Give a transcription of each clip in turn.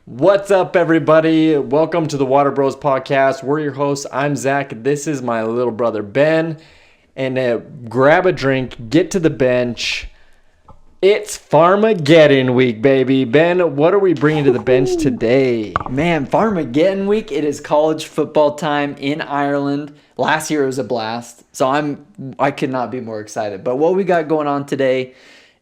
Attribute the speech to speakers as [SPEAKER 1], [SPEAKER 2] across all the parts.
[SPEAKER 1] What's up, everybody? Welcome to the WaterBros podcast. We're your hosts. I'm Zach. This is my little brother, Ben. And grab a drink, get to the bench. It's Farmageddon week, baby. Ben, what are we bringing to the bench today?
[SPEAKER 2] Man, Farmageddon week. It is college football time in Ireland. Last year it was a blast, so I could not be more excited. But what we got going on today,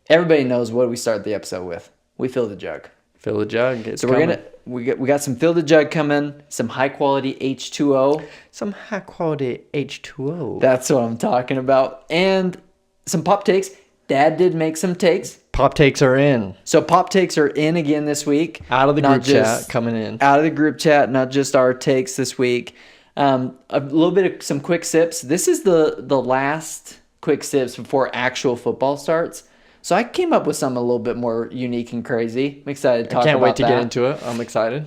[SPEAKER 2] everybody knows what we start the episode with. We fill the jug.
[SPEAKER 1] Fill the jug. It's
[SPEAKER 2] so
[SPEAKER 1] coming.
[SPEAKER 2] we got some fill the jug coming, some high quality H2O.
[SPEAKER 1] Some high quality H2O.
[SPEAKER 2] That's what I'm talking about. And some pop takes. Dad did make some takes.
[SPEAKER 1] Pop takes are in.
[SPEAKER 2] So pop takes are in again this week.
[SPEAKER 1] Out of the group chat, coming in.
[SPEAKER 2] Out of the group chat, not just our takes this week. A little bit of some quick sips. This is the last quick sips before actual football starts. So I came up with something a little bit more unique and crazy. I'm excited to talk about that.
[SPEAKER 1] I can't wait to get into it. I'm excited.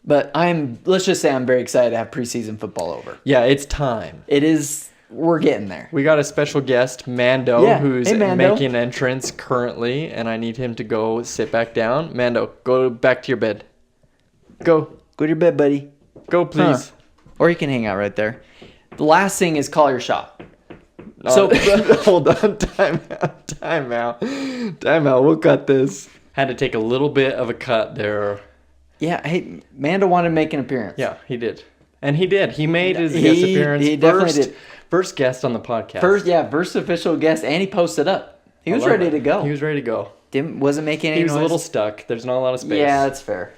[SPEAKER 2] But let's just say I'm very excited to have preseason football over.
[SPEAKER 1] Yeah, it's time.
[SPEAKER 2] It is. We're getting there.
[SPEAKER 1] We got a special guest, Mando, who's
[SPEAKER 2] Mando.
[SPEAKER 1] making an entrance currently, and I need him to go sit back down. Mando, go back to your bed. Go.
[SPEAKER 2] Go to your bed, buddy.
[SPEAKER 1] Go, please.
[SPEAKER 2] Huh. Or you can hang out right there. The last thing is call your shot. So
[SPEAKER 1] hold on, time out. We'll cut this. Had to take a little bit of a cut there.
[SPEAKER 2] Yeah, hey, Mando wanted to make an appearance.
[SPEAKER 1] Yeah, he did. And he did. He made his guest appearance.
[SPEAKER 2] He definitely did.
[SPEAKER 1] First guest on the podcast.
[SPEAKER 2] First official guest, and he posted up. He was ready to go.
[SPEAKER 1] He was ready to go.
[SPEAKER 2] Wasn't making any noise.
[SPEAKER 1] He was a little stuck. There's not a lot of space.
[SPEAKER 2] Yeah, that's fair.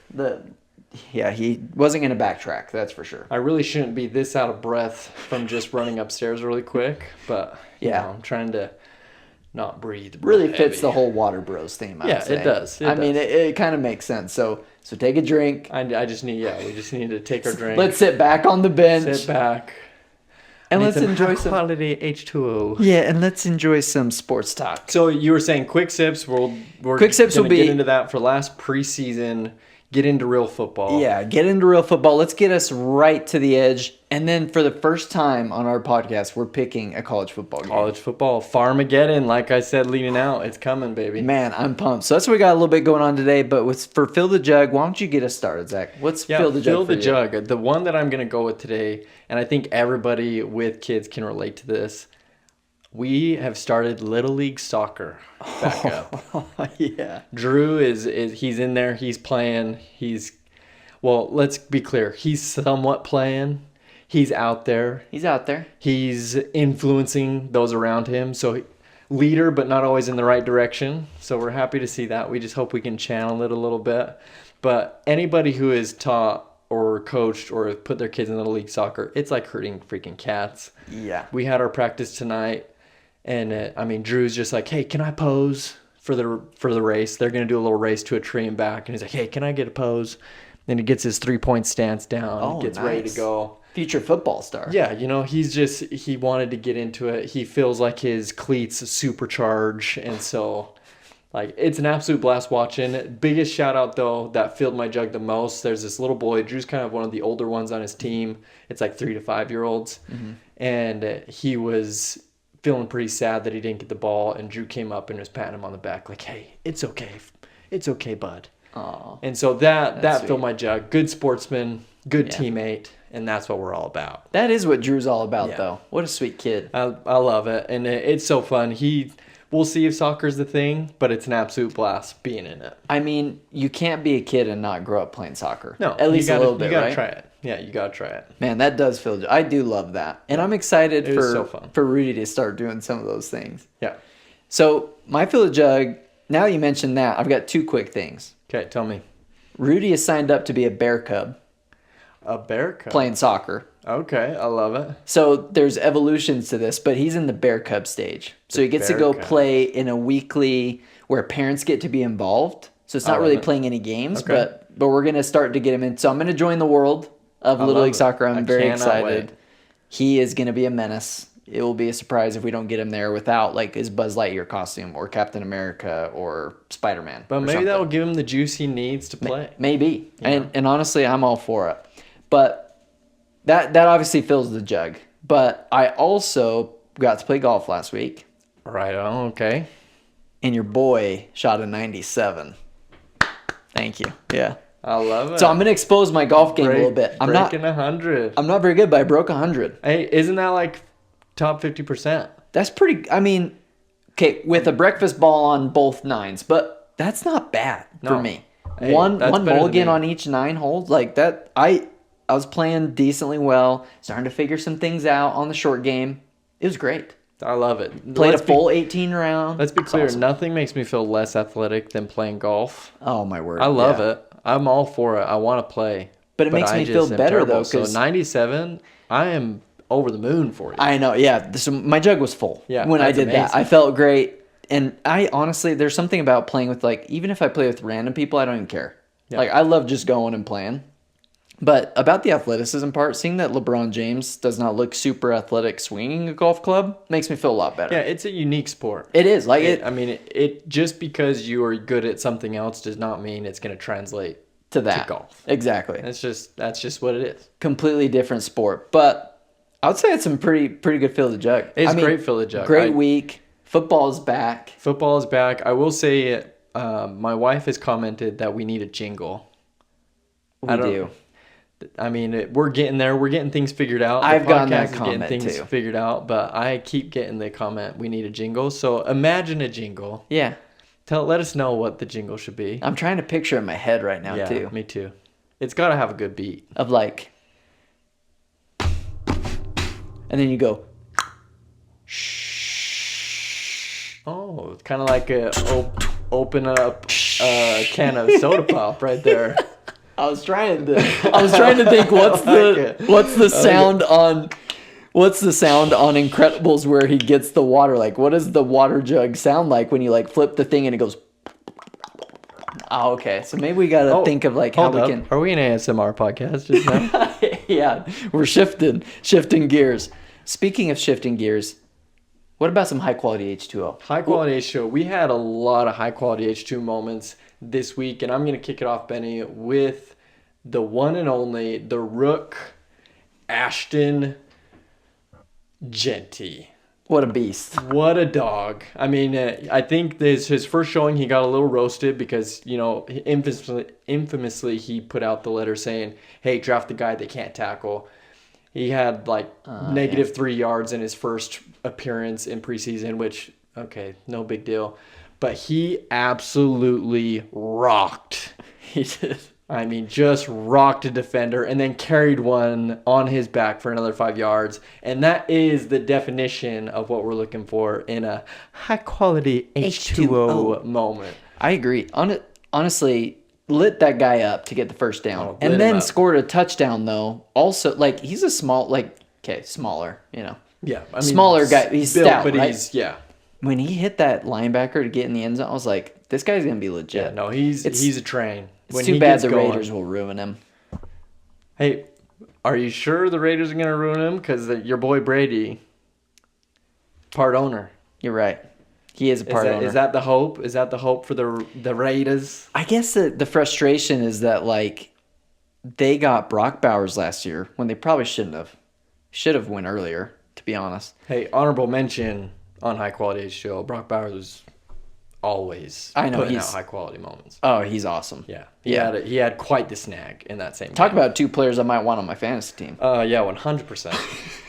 [SPEAKER 2] He wasn't going to backtrack, that's for sure.
[SPEAKER 1] I really shouldn't be this out of breath from just running upstairs really quick, but yeah, I'm trying to not breathe.
[SPEAKER 2] Really fits the whole WaterBros theme, I would say.
[SPEAKER 1] It does.
[SPEAKER 2] I mean, it kind of makes sense. So take a drink.
[SPEAKER 1] I just need, we just need to take our drink.
[SPEAKER 2] Let's sit back on the bench.
[SPEAKER 1] Sit back.
[SPEAKER 2] And let's enjoy some
[SPEAKER 1] quality H2O.
[SPEAKER 2] Yeah, and let's enjoy some sports talk.
[SPEAKER 1] So you were saying quick sips. Quick sips will get into that for last preseason. Get into real football.
[SPEAKER 2] Yeah, get into real football. Let's get us right to the edge. And then for the first time on our podcast, we're picking a college football game.
[SPEAKER 1] College football. Farmageddon, like I said, leading out. It's coming, baby.
[SPEAKER 2] Man, I'm pumped. So that's what we got a little bit going on today. But for Fill the Jug, why don't you get us started, Zach? What's Fill the Jug?
[SPEAKER 1] Fill the Jug. The one that I'm going to go with today, and I think everybody with kids can relate to this. We have started Little League Soccer back up.
[SPEAKER 2] Yeah.
[SPEAKER 1] Drew he's in there. He's playing. Let's be clear. He's somewhat playing. He's out there. He's influencing those around him. So leader, but not always in the right direction. So we're happy to see that. We just hope we can channel it a little bit. But anybody who is taught or coached or put their kids in Little League Soccer, it's like herding freaking cats.
[SPEAKER 2] Yeah. We
[SPEAKER 1] had our practice tonight. And Drew's just like, hey, can I pose for the race? They're going to do a little race to a tree and back. And he's like, hey, can I get a pose? Then he gets his 3-point stance down. Gets ready to go.
[SPEAKER 2] Future football star.
[SPEAKER 1] Yeah, he wanted to get into it. He feels like his cleats supercharge. And so, it's an absolute blast watching. Biggest shout out, though, that filled my jug the most. There's this little boy. Drew's kind of one of the older ones on his team. It's like 3 to 5 year olds. Mm-hmm. And he was feeling pretty sad that he didn't get the ball, and Drew came up and was patting him on the back like, hey, it's okay, bud.
[SPEAKER 2] Aww.
[SPEAKER 1] And so that filled my jug. Good sportsman, good teammate, and that's what we're all about.
[SPEAKER 2] That is what Drew's all about, though. What a sweet kid.
[SPEAKER 1] I love it, and it's so fun. We'll see if soccer's the thing, but it's an absolute blast being in it.
[SPEAKER 2] I mean, you can't be a kid and not grow up playing soccer.
[SPEAKER 1] No,
[SPEAKER 2] at least a little bit, right?
[SPEAKER 1] You gotta try it. Yeah, you gotta try it.
[SPEAKER 2] Man, that does feel. I do love that, and I'm excited for Rudy to start doing some of those things.
[SPEAKER 1] Yeah.
[SPEAKER 2] So my Fill the Jug. Now you mentioned that, I've got 2 quick things.
[SPEAKER 1] Okay, tell me.
[SPEAKER 2] Rudy is signed up to be a Bear Cub.
[SPEAKER 1] A Bear Cub?
[SPEAKER 2] Playing soccer.
[SPEAKER 1] Okay, I love it.
[SPEAKER 2] So there's evolutions to this, but he's in the Bear Cub stage. So he gets to go play in a weekly where parents get to be involved. So it's not really playing any games, but we're going to start to get him in. So I'm going to join the world of Little League Soccer. I'm very excited. Wait. He is going to be a menace. It will be a surprise if we don't get him there without his Buzz Lightyear costume or Captain America or Spider-Man.
[SPEAKER 1] But maybe that will give him the juice he needs to play.
[SPEAKER 2] Maybe. Yeah. And honestly, I'm all for it. But that obviously fills the jug. But I also got to play golf last week.
[SPEAKER 1] Right on, okay.
[SPEAKER 2] And your boy shot a 97. Thank you. Yeah.
[SPEAKER 1] I love it.
[SPEAKER 2] So I'm gonna expose my golf game a little bit.
[SPEAKER 1] Breaking 100.
[SPEAKER 2] I'm not very good, but I broke 100.
[SPEAKER 1] Hey, isn't that like top 50%?
[SPEAKER 2] That's pretty. I mean, okay, with a breakfast ball on both nines, but that's not bad for me.
[SPEAKER 1] Hey,
[SPEAKER 2] one
[SPEAKER 1] that's better than
[SPEAKER 2] mulligan
[SPEAKER 1] me.
[SPEAKER 2] on each 9 holes, like that. I was playing decently well, starting to figure some things out on the short game. It was great.
[SPEAKER 1] I love it.
[SPEAKER 2] Played a full 18 round.
[SPEAKER 1] Let's be clear.
[SPEAKER 2] Awesome.
[SPEAKER 1] Nothing makes me feel less athletic than playing golf.
[SPEAKER 2] Oh my word!
[SPEAKER 1] I love it. I'm all for it. I want to play.
[SPEAKER 2] But it makes me feel better though.
[SPEAKER 1] So 97, I am over the moon for you.
[SPEAKER 2] I know. Yeah. So my jug was full.
[SPEAKER 1] Yeah,
[SPEAKER 2] When I
[SPEAKER 1] that's
[SPEAKER 2] did that,
[SPEAKER 1] amazing.
[SPEAKER 2] I felt great. And I honestly, there's something about playing with like, even if I play with random people, I don't even care.
[SPEAKER 1] Yeah.
[SPEAKER 2] Like I love just going and playing. But about the athleticism part, seeing that LeBron James does not look super athletic swinging a golf club makes me feel a lot better.
[SPEAKER 1] Yeah, it's a unique sport.
[SPEAKER 2] It is. Like
[SPEAKER 1] I mean, it just because you are good at something else does not mean it's going to translate
[SPEAKER 2] to that.
[SPEAKER 1] to golf.
[SPEAKER 2] Exactly.
[SPEAKER 1] That's just what it is.
[SPEAKER 2] Completely different sport. But I would say it's some pretty good field of jug.
[SPEAKER 1] It's great field of jug.
[SPEAKER 2] Great week. Football's back.
[SPEAKER 1] Football is back. I will say, my wife has commented that we need a jingle.
[SPEAKER 2] We do.
[SPEAKER 1] I mean, we're getting there. We're getting things figured out.
[SPEAKER 2] I've gotten that
[SPEAKER 1] podcast is
[SPEAKER 2] comment
[SPEAKER 1] getting things
[SPEAKER 2] too.
[SPEAKER 1] figured out, but I keep getting the comment we need a jingle. So imagine a jingle.
[SPEAKER 2] Yeah.
[SPEAKER 1] Let us know what the jingle should be.
[SPEAKER 2] I'm trying to picture it in my head right now
[SPEAKER 1] Yeah,
[SPEAKER 2] too.
[SPEAKER 1] me too. It's got to have a good beat.
[SPEAKER 2] Of like, and then you go,
[SPEAKER 1] Oh, it's kind of like a open up a can of soda pop right there.
[SPEAKER 2] I was trying to think what's the sound on Incredibles where he gets the water, like what does the water jug sound like when you like flip the thing and it goes. Oh, okay. So maybe we gotta think of like how we can.
[SPEAKER 1] Are we an ASMR podcast just now?
[SPEAKER 2] Yeah, we're shifting gears. Speaking of shifting gears, what about some high quality H2O?
[SPEAKER 1] High quality H2O. We had a lot of high quality H2 moments this week, and I'm gonna kick it off, Benny, with the one and only, the Rook, Ashton Jeanty.
[SPEAKER 2] What a beast.
[SPEAKER 1] What a dog. I mean, I think his first showing, he got a little roasted because, infamously he put out the letter saying, hey, draft the guy they can't tackle. He had negative 3 yards in his first appearance in preseason, which, okay, no big deal. But he absolutely rocked.
[SPEAKER 2] He did.
[SPEAKER 1] I mean, just rocked a defender and then carried one on his back for another 5 yards. And that is the definition of what we're looking for in a high-quality H2O moment.
[SPEAKER 2] I agree. Honestly, lit that guy up to get the first down. And then scored a touchdown, though. Also, like, he's a smaller,
[SPEAKER 1] Yeah, I mean,
[SPEAKER 2] smaller guy. He's
[SPEAKER 1] built,
[SPEAKER 2] stout,
[SPEAKER 1] but
[SPEAKER 2] right?
[SPEAKER 1] yeah.
[SPEAKER 2] When he hit that linebacker to get in the end zone, I was like, this guy's going to be legit.
[SPEAKER 1] Yeah, no, he's a train.
[SPEAKER 2] It's too bad the Raiders will ruin him.
[SPEAKER 1] Hey, are you sure the Raiders are going to ruin him? Because your boy Brady, part owner.
[SPEAKER 2] You're right. He is a part owner.
[SPEAKER 1] Is that the hope? Is that the hope for the Raiders?
[SPEAKER 2] I guess the frustration is that, like, they got Brock Bowers last year when they probably shouldn't have. Should have went earlier, to be honest.
[SPEAKER 1] Hey, honorable mention on High Quality H2O. Brock Bowers was always putting out high quality moments.
[SPEAKER 2] Oh, he's awesome.
[SPEAKER 1] Yeah. He had quite the snag in that same
[SPEAKER 2] Talk
[SPEAKER 1] game.
[SPEAKER 2] about 2 players I might want on my fantasy team.
[SPEAKER 1] Yeah, 100%.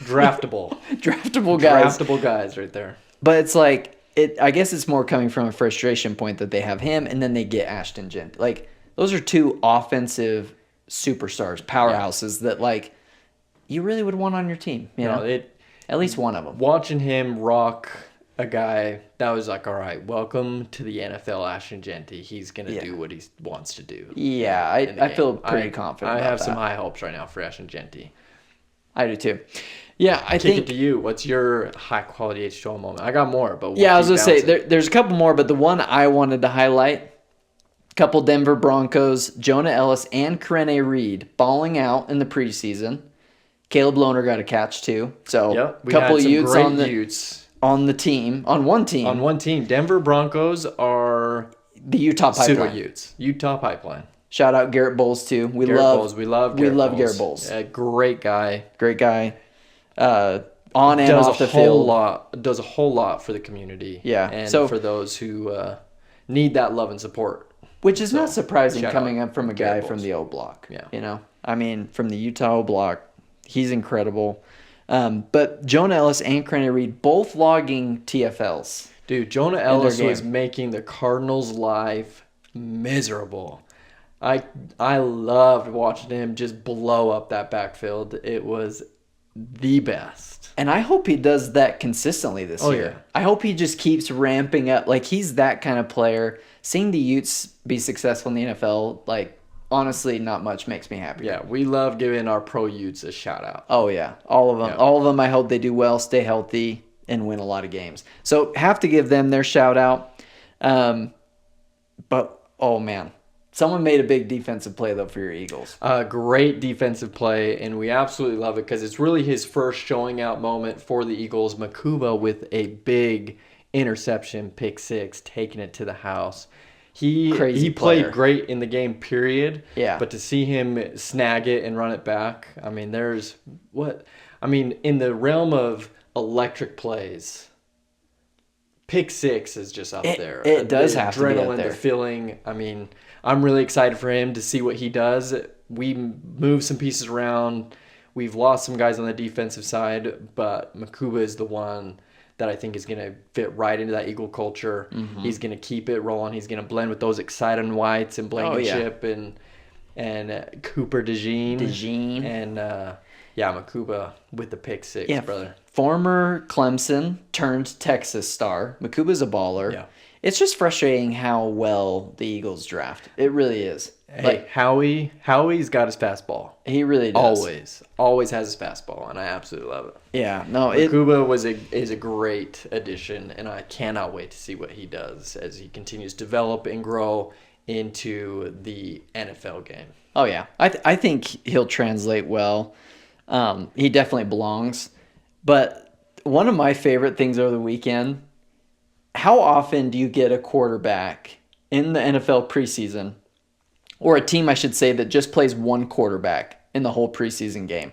[SPEAKER 1] Draftable.
[SPEAKER 2] Draftable guys.
[SPEAKER 1] Draftable guys right there.
[SPEAKER 2] But it's like, I guess it's more coming from a frustration point that they have him and then they get Ashton Jeanty. Like, those are 2 offensive superstars, powerhouses that, like, you really would want on your team. You know? At least one of them.
[SPEAKER 1] Watching him rock a guy, that was like, all right, welcome to the NFL, Ashton Jeanty. He's going to do what he wants to do.
[SPEAKER 2] Yeah, I feel pretty confident
[SPEAKER 1] I
[SPEAKER 2] about
[SPEAKER 1] have
[SPEAKER 2] that.
[SPEAKER 1] some high hopes right now for Ashton Jeanty.
[SPEAKER 2] I do too. Yeah, I think...
[SPEAKER 1] Kick it to you. What's your high-quality H2O moment? I got more, but
[SPEAKER 2] I was going to say, there's a couple more, but the one I wanted to highlight, couple Denver Broncos, Jonah Ellis and Karene Reed balling out in the preseason. Caleb Lohner got a catch too. So a couple Utes on the team, on one team.
[SPEAKER 1] On one team. Denver Broncos are
[SPEAKER 2] the Utah Pipeline.
[SPEAKER 1] Super Utes. Utah Pipeline.
[SPEAKER 2] Shout out Garrett Bowles too. We love Garrett Bowles.
[SPEAKER 1] Great guy.
[SPEAKER 2] Great guy. On and off the field.
[SPEAKER 1] Does a whole lot for the community.
[SPEAKER 2] Yeah.
[SPEAKER 1] And for those who need that love and support.
[SPEAKER 2] Which is not surprising
[SPEAKER 1] shout
[SPEAKER 2] coming
[SPEAKER 1] out
[SPEAKER 2] up from a guy from the O Block.
[SPEAKER 1] Yeah.
[SPEAKER 2] You know, I mean, from the Utah O Block, he's incredible. But Jonah Ellis and Kenny Reed both logging TFLs.
[SPEAKER 1] Dude, Jonah Ellis was making the Cardinals' life miserable. I loved watching him just blow up that backfield. It was the best.
[SPEAKER 2] And I hope he does that consistently this year.
[SPEAKER 1] Yeah.
[SPEAKER 2] I hope he just keeps ramping up. Like, he's that kind of player. Seeing the Utes be successful in the NFL, like, honestly, not much makes me happy.
[SPEAKER 1] Yeah, we love giving our pro Utes a shout out.
[SPEAKER 2] Oh, yeah. All of them.
[SPEAKER 1] Yeah.
[SPEAKER 2] All of them, I hope they do well, stay healthy, and win a lot of games. So, have to give them their shout out. But, oh, man. Someone made a big defensive play, though, for your Eagles.
[SPEAKER 1] Great defensive play, and we absolutely love it because it's really his first showing out moment for the Eagles. Makuba with a big interception, pick six, taking it to the house. He played great in the game, period.
[SPEAKER 2] Yeah.
[SPEAKER 1] But to see him snag it and run it back, I mean, in the realm of electric plays, pick six is just up there.
[SPEAKER 2] It does have to be up
[SPEAKER 1] adrenaline,
[SPEAKER 2] there.
[SPEAKER 1] the feeling. I mean, I'm really excited for him to see what he does. We moved some pieces around. We've lost some guys on the defensive side, but Makuba is the one that I think is going to fit right into that Eagle culture. Mm-hmm. He's going to keep it rolling. He's going to blend with those exciting whites and Blankenship and Cooper DeJean. And Makuba with the pick six, brother.
[SPEAKER 2] Former Clemson turned Texas star. Makuba's a baller. Yeah. It's just frustrating how well the Eagles draft. It really is.
[SPEAKER 1] Hey, Howie's got his fastball.
[SPEAKER 2] He really does.
[SPEAKER 1] Always has his fastball, and I absolutely love it.
[SPEAKER 2] Yeah, no,
[SPEAKER 1] Makuba is a great addition, and I cannot wait to see what he does as he continues to develop and grow into the NFL game.
[SPEAKER 2] Oh yeah, I think he'll translate well. He definitely belongs. But one of my favorite things over the weekend. How often do you get a quarterback in the NFL preseason, or a team, I should say, that just plays one quarterback in the whole preseason game?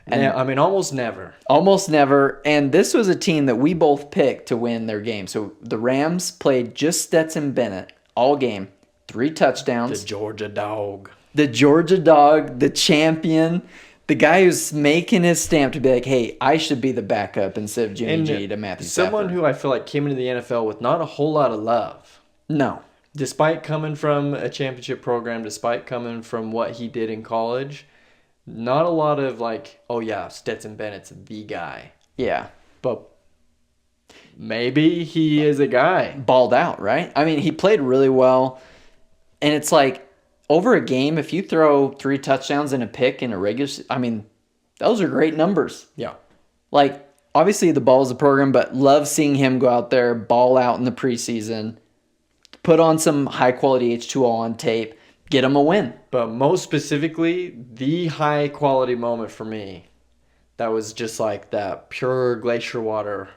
[SPEAKER 1] And yeah, I mean, almost never.
[SPEAKER 2] Almost never. And this was a team that we both picked to win their game. So the Rams played just Stetson Bennett all game, 3 touchdowns.
[SPEAKER 1] The Georgia Dog.
[SPEAKER 2] The Georgia Dog, the champion. The guy who's making his stamp to be like, hey, I should be the backup instead of Jimmy G to Matthew Stafford.
[SPEAKER 1] Someone who I feel like came into the NFL with not a whole lot of love.
[SPEAKER 2] No.
[SPEAKER 1] Despite coming from a championship program, despite coming from what he did in college, not a lot of like, oh yeah, Stetson Bennett's the guy.
[SPEAKER 2] Yeah.
[SPEAKER 1] But maybe he is a guy.
[SPEAKER 2] Balled out, right? I mean, he played really well. And it's like, over a game, if you throw 3 touchdowns and a pick in a regular, I mean, those are great numbers.
[SPEAKER 1] Yeah.
[SPEAKER 2] Like, obviously the ball is a program, but love seeing him go out there, ball out in the preseason, put on some high-quality H2O on tape, get him a win.
[SPEAKER 1] But most specifically, the high-quality moment for me, that was just like that pure glacier water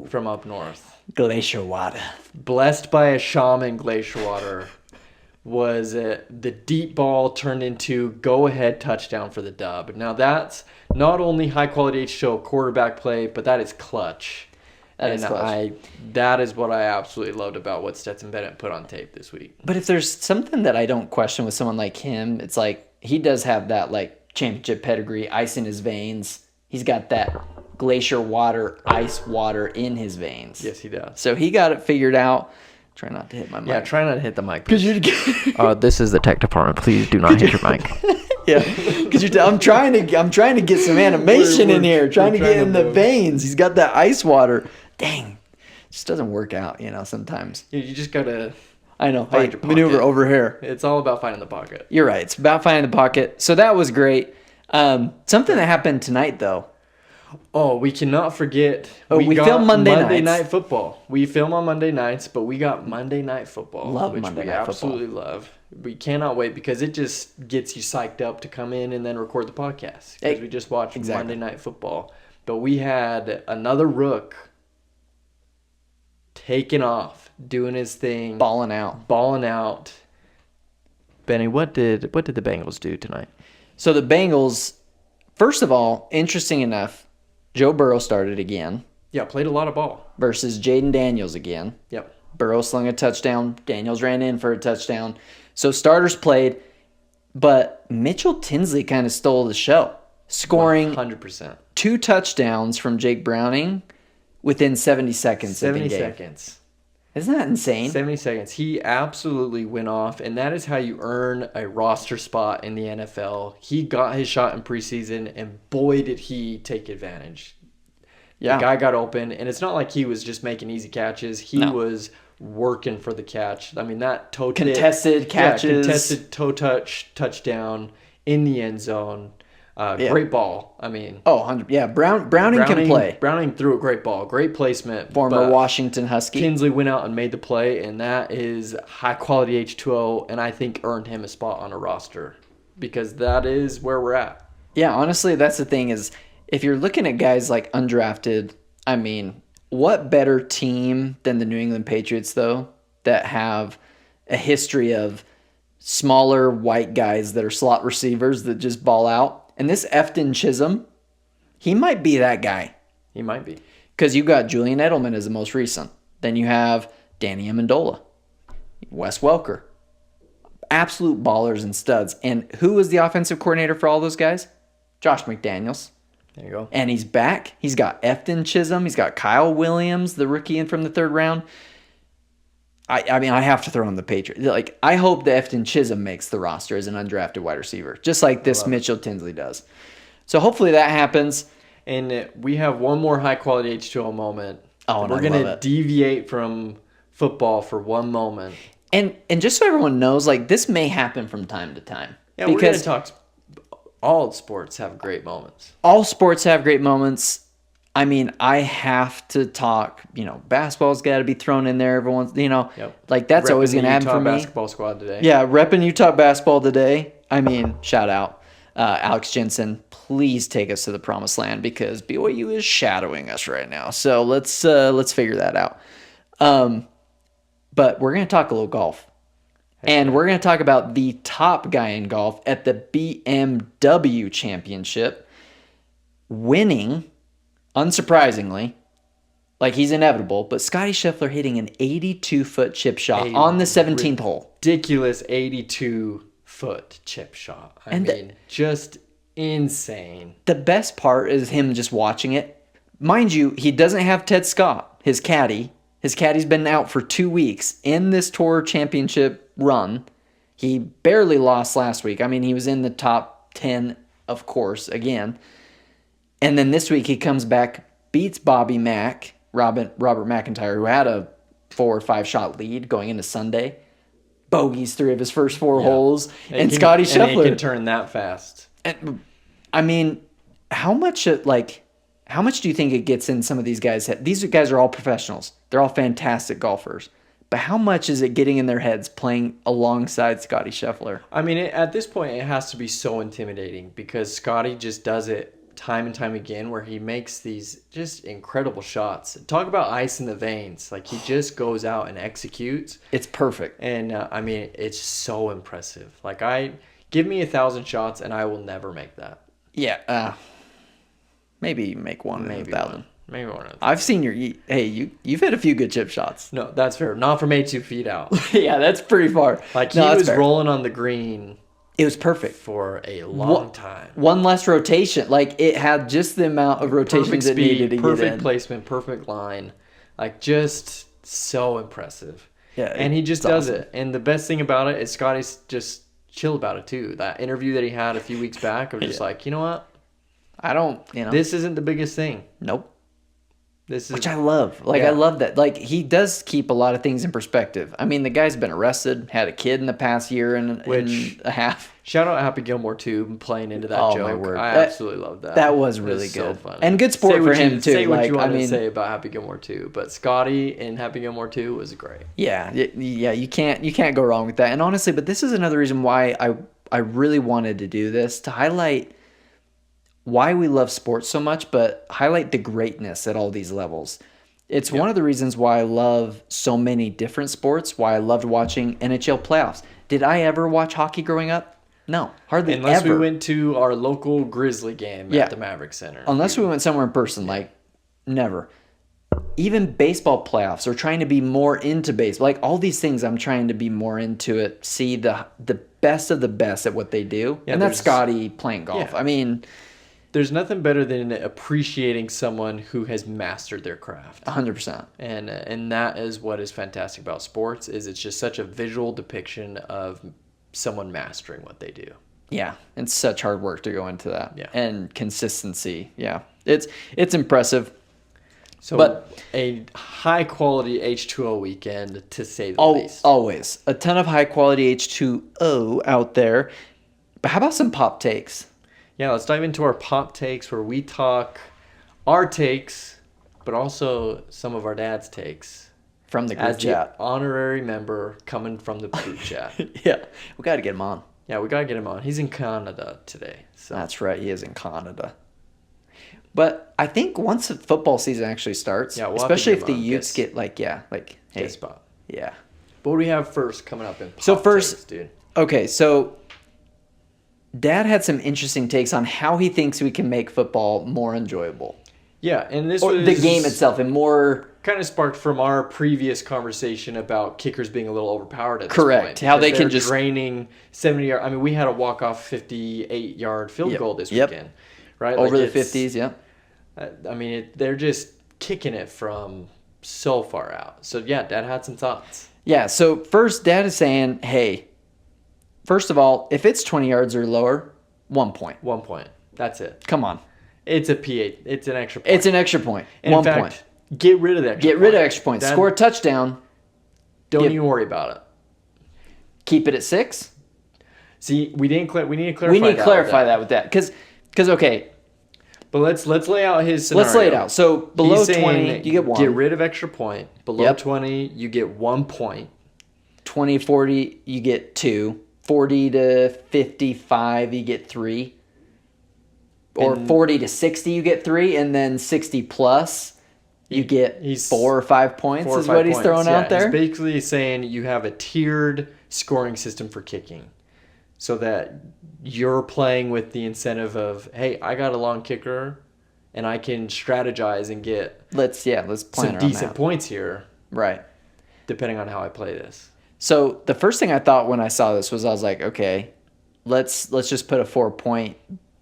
[SPEAKER 1] from up north.
[SPEAKER 2] Glacier water.
[SPEAKER 1] Blessed by a shaman glacier water. Was the deep ball turned into go-ahead touchdown for the dub. Now that's not only high-quality H2O quarterback play, but that is clutch. That is what I absolutely loved about what Stetson Bennett put on tape this week.
[SPEAKER 2] But if there's something that I don't question with someone like him, it's like he does have that like championship pedigree, ice in his veins. He's got that glacier water, ice water in his veins.
[SPEAKER 1] Yes, he does.
[SPEAKER 2] So he got it figured out. Try not to hit my mic.
[SPEAKER 1] Yeah, try not to hit the mic.
[SPEAKER 3] This is the tech department. Please do not hit your mic.
[SPEAKER 2] Yeah, because I'm trying to get some animation in here, trying to get in the veins. He's got that ice water. Dang, it just doesn't work out, sometimes.
[SPEAKER 1] You just gotta.
[SPEAKER 2] I know. Hey, maneuver over here.
[SPEAKER 1] It's all about finding the pocket.
[SPEAKER 2] You're right. It's about finding the pocket. So that was great. Something that happened tonight, though.
[SPEAKER 1] Oh, we cannot forget.
[SPEAKER 2] We film Monday
[SPEAKER 1] Night Football. We film on Monday nights, but we got Monday Night Football,
[SPEAKER 2] which Monday
[SPEAKER 1] we
[SPEAKER 2] Night
[SPEAKER 1] absolutely
[SPEAKER 2] Football.
[SPEAKER 1] love. We cannot wait because it just gets you psyched up to come in and then record the podcast because we just watched Monday Night Football. But we had another Rook taking off, doing his thing,
[SPEAKER 2] balling out.
[SPEAKER 1] Benny, what did the Bengals do tonight?
[SPEAKER 2] So the Bengals, first of all, interesting enough, Joe Burrow started again.
[SPEAKER 1] Yeah, played a lot of ball.
[SPEAKER 2] Versus Jaden Daniels again.
[SPEAKER 1] Yep.
[SPEAKER 2] Burrow slung a touchdown. Daniels ran in for a touchdown. So starters played, but Mitchell Tinsley kind of stole the show, scoring
[SPEAKER 1] 100%.
[SPEAKER 2] 2 touchdowns from Jake Browning within 70 seconds.
[SPEAKER 1] 70 seconds.
[SPEAKER 2] Isn't that insane?
[SPEAKER 1] 70 seconds. He absolutely went off, and that is how you earn a roster spot in the NFL. He got his shot in preseason, and boy, did he take advantage.
[SPEAKER 2] Yeah.
[SPEAKER 1] The guy got open, and it's not like he was just making easy catches. He was working for the catch. I mean, that
[SPEAKER 2] contested catches.
[SPEAKER 1] Contested toe touch, touchdown in the end zone. Great ball. I mean,
[SPEAKER 2] 100. Yeah, Browning can play.
[SPEAKER 1] Browning threw a great ball. Great placement.
[SPEAKER 2] Former Washington Husky.
[SPEAKER 1] Tinsley went out and made the play, and that is high-quality H2O, and I think earned him a spot on a roster because that is where we're at.
[SPEAKER 2] Yeah, honestly, that's the thing is if you're looking at guys like undrafted, I mean, what better team than the New England Patriots, though, that have a history of smaller white guys that are slot receivers that just ball out? And this Efton Chisholm, he might be that guy.
[SPEAKER 1] He might be.
[SPEAKER 2] Because you got Julian Edelman as the most recent. Then you have Danny Amendola, Wes Welker. Absolute ballers and studs. And who was the offensive coordinator for all those guys? Josh McDaniels.
[SPEAKER 1] There you go.
[SPEAKER 2] And he's back. He's got Efton Chisholm. He's got Kyle Williams, the rookie in from the 3rd round. I mean, I have to throw in the Patriots. Like, I hope that Efton Chisholm makes the roster as an undrafted wide receiver, just like this Mitchell Tinsley does. So hopefully that happens.
[SPEAKER 1] And we have one more high-quality H2O moment.
[SPEAKER 2] Oh, and
[SPEAKER 1] we're going to deviate from football for one moment.
[SPEAKER 2] And just so everyone knows, like, this may happen from time to time.
[SPEAKER 1] Yeah, we're going to talk. All sports have great moments.
[SPEAKER 2] All sports have great moments. I mean, I have to talk, basketball's got to be thrown in there every once, like that's always going to happen for me.
[SPEAKER 1] Basketball squad today.
[SPEAKER 2] Yeah, repping Utah basketball today. I mean, shout out. Alex Jensen, please take us to the promised land because BYU is shadowing us right now. So let's figure that out. But we're going to talk a little golf. And we're going to talk about the top guy in golf at the BMW Championship, winning, unsurprisingly, like he's inevitable, but Scottie Shefler hitting an 82-foot chip shot on the 17th hole.
[SPEAKER 1] Ridiculous 82-foot chip shot. I mean, just insane.
[SPEAKER 2] The best part is him just watching it. Mind you, he doesn't have Ted Scott, his caddy. His caddy's been out for 2 weeks in this tour championship run. He barely lost last week. I mean, he was in the top 10, of course, again. And then this week he comes back, beats Bobby Mack, Robert McIntyre, who had a 4 or 5 shot lead going into Sunday. Bogeys 3 of his first 4 holes. And Scottie Shefler.
[SPEAKER 1] And he can turn that fast.
[SPEAKER 2] And, I mean, how much do you think it gets in some of these guys' heads? These guys are all professionals. They're all fantastic golfers. But how much is it getting in their heads playing alongside Scottie Shefler?
[SPEAKER 1] I mean, at this point, it has to be so intimidating because Scottie just does it time and time again where he makes these just incredible shots. Talk about ice in the veins. Like, he just goes out and executes.
[SPEAKER 2] It's perfect.
[SPEAKER 1] And, I mean, it's so impressive. Like, give me 1,000 shots and I will never make that.
[SPEAKER 2] Yeah, maybe make one in 1,000.
[SPEAKER 1] Maybe one.
[SPEAKER 2] I've seen you've hit a few good chip shots.
[SPEAKER 1] No, that's fair. Not from 82 feet out.
[SPEAKER 2] Yeah, that's pretty far.
[SPEAKER 1] Like, he was rolling on the green.
[SPEAKER 2] It was perfect.
[SPEAKER 1] For a long time.
[SPEAKER 2] One less rotation. Like, it had just the amount of rotations it needed to get in.
[SPEAKER 1] Perfect placement, perfect line. Like, just so impressive.
[SPEAKER 2] Yeah,
[SPEAKER 1] and he just does it. And the best thing about it is Scottie's just chill about it, too. That interview that he had a few weeks back, I was just like, you know what?
[SPEAKER 2] I don't,
[SPEAKER 1] This isn't the biggest thing.
[SPEAKER 2] Nope.
[SPEAKER 1] Which
[SPEAKER 2] I love. Like, I love that. Like, he does keep a lot of things in perspective. I mean, the guy's been arrested, had a kid in the past year and a half.
[SPEAKER 1] Shout out Happy Gilmore, too, playing into that joke.
[SPEAKER 2] My word.
[SPEAKER 1] I absolutely love that.
[SPEAKER 2] That was really good.
[SPEAKER 1] So funny.
[SPEAKER 2] And good sport for him, too.
[SPEAKER 1] Say what you want to say about Happy Gilmore, too. But Scottie in Happy Gilmore, too, was great.
[SPEAKER 2] Yeah, you can't go wrong with that. And honestly, but this is another reason why I really wanted to do this, to highlight why we love sports so much, but highlight the greatness at all these levels. It's one of the reasons why I love so many different sports, why I loved watching NHL playoffs. Did I ever watch hockey growing up? No, hardly ever.
[SPEAKER 1] Unless we went to our local Grizzly game at the Maverick Center.
[SPEAKER 2] Unless we went somewhere in person, like never. even baseball playoffs or trying to be more into baseball. Like all these things, I'm trying to be more into it, see the best of the best at what they do.
[SPEAKER 1] Yeah,
[SPEAKER 2] and that's Scottie playing golf.
[SPEAKER 1] Yeah.
[SPEAKER 2] I mean,
[SPEAKER 1] there's nothing better than appreciating someone who has mastered their craft.
[SPEAKER 2] 100%.
[SPEAKER 1] And that is what is fantastic about sports, is it's just such a visual depiction of someone mastering what they do.
[SPEAKER 2] Yeah, it's such hard work to go into that.
[SPEAKER 1] Yeah.
[SPEAKER 2] And consistency. Yeah, it's impressive.
[SPEAKER 1] So
[SPEAKER 2] But
[SPEAKER 1] a high quality H2O weekend, to say the least.
[SPEAKER 2] Always. A ton of high quality H2O out there. But how about some pop takes?
[SPEAKER 1] Yeah, let's dive into our pop takes, where we talk our takes, but also some of our dad's takes.
[SPEAKER 2] From the group
[SPEAKER 1] As
[SPEAKER 2] chat.
[SPEAKER 1] the honorary member coming from the group chat.
[SPEAKER 2] Yeah, we got to get him on.
[SPEAKER 1] Yeah, we got to get him on. He's in Canada today. So
[SPEAKER 2] That's right, he is in Canada. But I think once the football season actually starts,
[SPEAKER 1] Yeah, we'll have to
[SPEAKER 2] especially
[SPEAKER 1] get
[SPEAKER 2] if the
[SPEAKER 1] him on,
[SPEAKER 2] Utes
[SPEAKER 1] guess.
[SPEAKER 2] get hey,
[SPEAKER 1] Good spot.
[SPEAKER 2] yeah.
[SPEAKER 1] What do we have first coming up in pop
[SPEAKER 2] So first,
[SPEAKER 1] takes, dude?
[SPEAKER 2] Okay, so Dad had some interesting takes on how he thinks we can make football more enjoyable.
[SPEAKER 1] Yeah, and this
[SPEAKER 2] Or
[SPEAKER 1] was
[SPEAKER 2] the game itself and more
[SPEAKER 1] kind of sparked from our previous conversation about kickers being a little overpowered at this
[SPEAKER 2] Correct.
[SPEAKER 1] point.
[SPEAKER 2] How they
[SPEAKER 1] because
[SPEAKER 2] can
[SPEAKER 1] they're
[SPEAKER 2] just
[SPEAKER 1] draining 70-yard. I mean, we had a walk-off 58-yard field
[SPEAKER 2] Yep.
[SPEAKER 1] goal this
[SPEAKER 2] Yep.
[SPEAKER 1] weekend, right?
[SPEAKER 2] over
[SPEAKER 1] Like
[SPEAKER 2] the 50s, yeah.
[SPEAKER 1] I mean, they're just kicking it from so far out. So yeah, Dad had some thoughts.
[SPEAKER 2] Yeah, so first Dad is saying, hey, first of all, if it's 20 yards or lower, 1 point.
[SPEAKER 1] 1 point. That's it.
[SPEAKER 2] Come on.
[SPEAKER 1] It's a P8. It's an extra point.
[SPEAKER 2] It's an extra point.
[SPEAKER 1] And
[SPEAKER 2] 1
[SPEAKER 1] in fact,
[SPEAKER 2] point.
[SPEAKER 1] get rid of that.
[SPEAKER 2] Get rid of extra points.
[SPEAKER 1] That-
[SPEAKER 2] Score a touchdown.
[SPEAKER 1] Don't
[SPEAKER 2] Yep.
[SPEAKER 1] even worry about it.
[SPEAKER 2] Keep it at 6.
[SPEAKER 1] See, we need to clarify.
[SPEAKER 2] We need to clarify that with that. Because okay,
[SPEAKER 1] But let's lay out his scenario.
[SPEAKER 2] let's lay it out. So below
[SPEAKER 1] He's saying
[SPEAKER 2] 20, you get 1.
[SPEAKER 1] Get rid of extra point. Below
[SPEAKER 2] Yep.
[SPEAKER 1] 20, you get 1 point.
[SPEAKER 2] 20, 40, you get 2. 40 to 55, you get 3. Or
[SPEAKER 1] And
[SPEAKER 2] 40 to 60, you get 3. And then 60 plus, you get
[SPEAKER 1] he's
[SPEAKER 2] 4 or 5 points
[SPEAKER 1] 4 or
[SPEAKER 2] is
[SPEAKER 1] 5
[SPEAKER 2] what he's
[SPEAKER 1] points.
[SPEAKER 2] throwing
[SPEAKER 1] Yeah,
[SPEAKER 2] out there.
[SPEAKER 1] He's basically saying you have a tiered scoring system for kicking, so that you're playing with the incentive of, hey, I got a long kicker, and I can strategize and get
[SPEAKER 2] Let's plan
[SPEAKER 1] some
[SPEAKER 2] around
[SPEAKER 1] decent
[SPEAKER 2] that.
[SPEAKER 1] points here,
[SPEAKER 2] Right.
[SPEAKER 1] depending on how I play this.
[SPEAKER 2] So the first thing I thought when I saw this was I was like, okay, let's just put a 4-point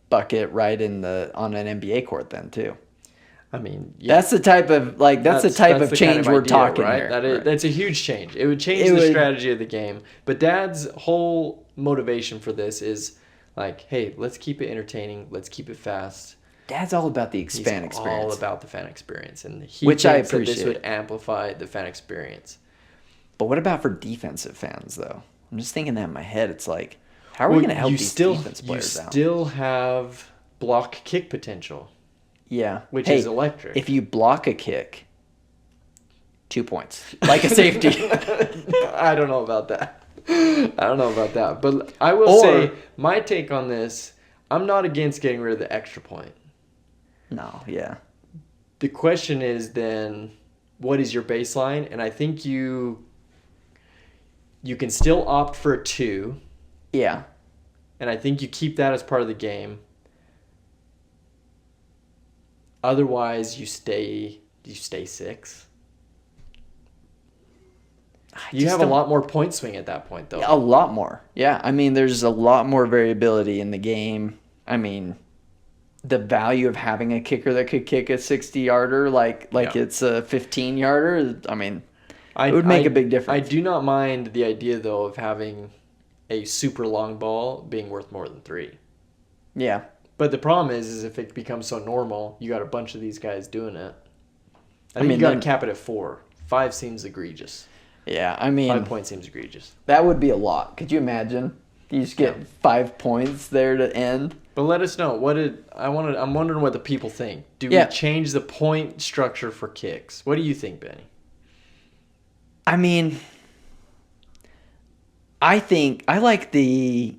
[SPEAKER 2] bucket right on an NBA court then too.
[SPEAKER 1] I mean, yeah.
[SPEAKER 2] That's the type of that's the type of
[SPEAKER 1] the
[SPEAKER 2] change
[SPEAKER 1] kind of
[SPEAKER 2] we're
[SPEAKER 1] idea,
[SPEAKER 2] talking
[SPEAKER 1] right?
[SPEAKER 2] here.
[SPEAKER 1] That's a huge change. It would change the strategy of the game. But Dad's whole motivation for this is like, hey, let's keep it entertaining. Let's keep it fast.
[SPEAKER 2] Dad's all about the fan
[SPEAKER 1] He's
[SPEAKER 2] experience.
[SPEAKER 1] all about the fan experience, and he
[SPEAKER 2] Which I
[SPEAKER 1] thinks that this
[SPEAKER 2] appreciate.
[SPEAKER 1] would amplify the fan experience.
[SPEAKER 2] But what about for defensive fans though? I'm just thinking that in my head. It's like, how are we going to help these defense players out?
[SPEAKER 1] You still have block kick potential,
[SPEAKER 2] Yeah.
[SPEAKER 1] which
[SPEAKER 2] Hey,
[SPEAKER 1] is electric.
[SPEAKER 2] If you block a kick, 2 points. Like a safety.
[SPEAKER 1] I don't know about that. But I will say my take on this, I'm not against getting rid of the extra point.
[SPEAKER 2] No, yeah.
[SPEAKER 1] The question is then, what is your baseline? And I think you can still opt for a 2.
[SPEAKER 2] Yeah.
[SPEAKER 1] And I think you keep that as part of the game. Otherwise, you stay 6. You have a lot more point swing at that point, though.
[SPEAKER 2] A lot more. Yeah. I mean, there's a lot more variability in the game. I mean, the value of having a kicker that could kick a 60-yarder like it's a 15-yarder, I mean, it would make a big difference.
[SPEAKER 1] I do not mind the idea, though, of having a super long ball being worth more than 3.
[SPEAKER 2] Yeah.
[SPEAKER 1] But the problem is if it becomes so normal, you got a bunch of these guys doing it. I mean, you got to cap it at 4. 5 seems egregious.
[SPEAKER 2] Yeah, I mean,
[SPEAKER 1] 5 points seems egregious.
[SPEAKER 2] That would be a lot. Could you imagine? You just get 5 points there to end.
[SPEAKER 1] But let us know. I'm wondering what the people think. Do we change the point structure for kicks? What do you think, Benny?
[SPEAKER 2] I mean, I like the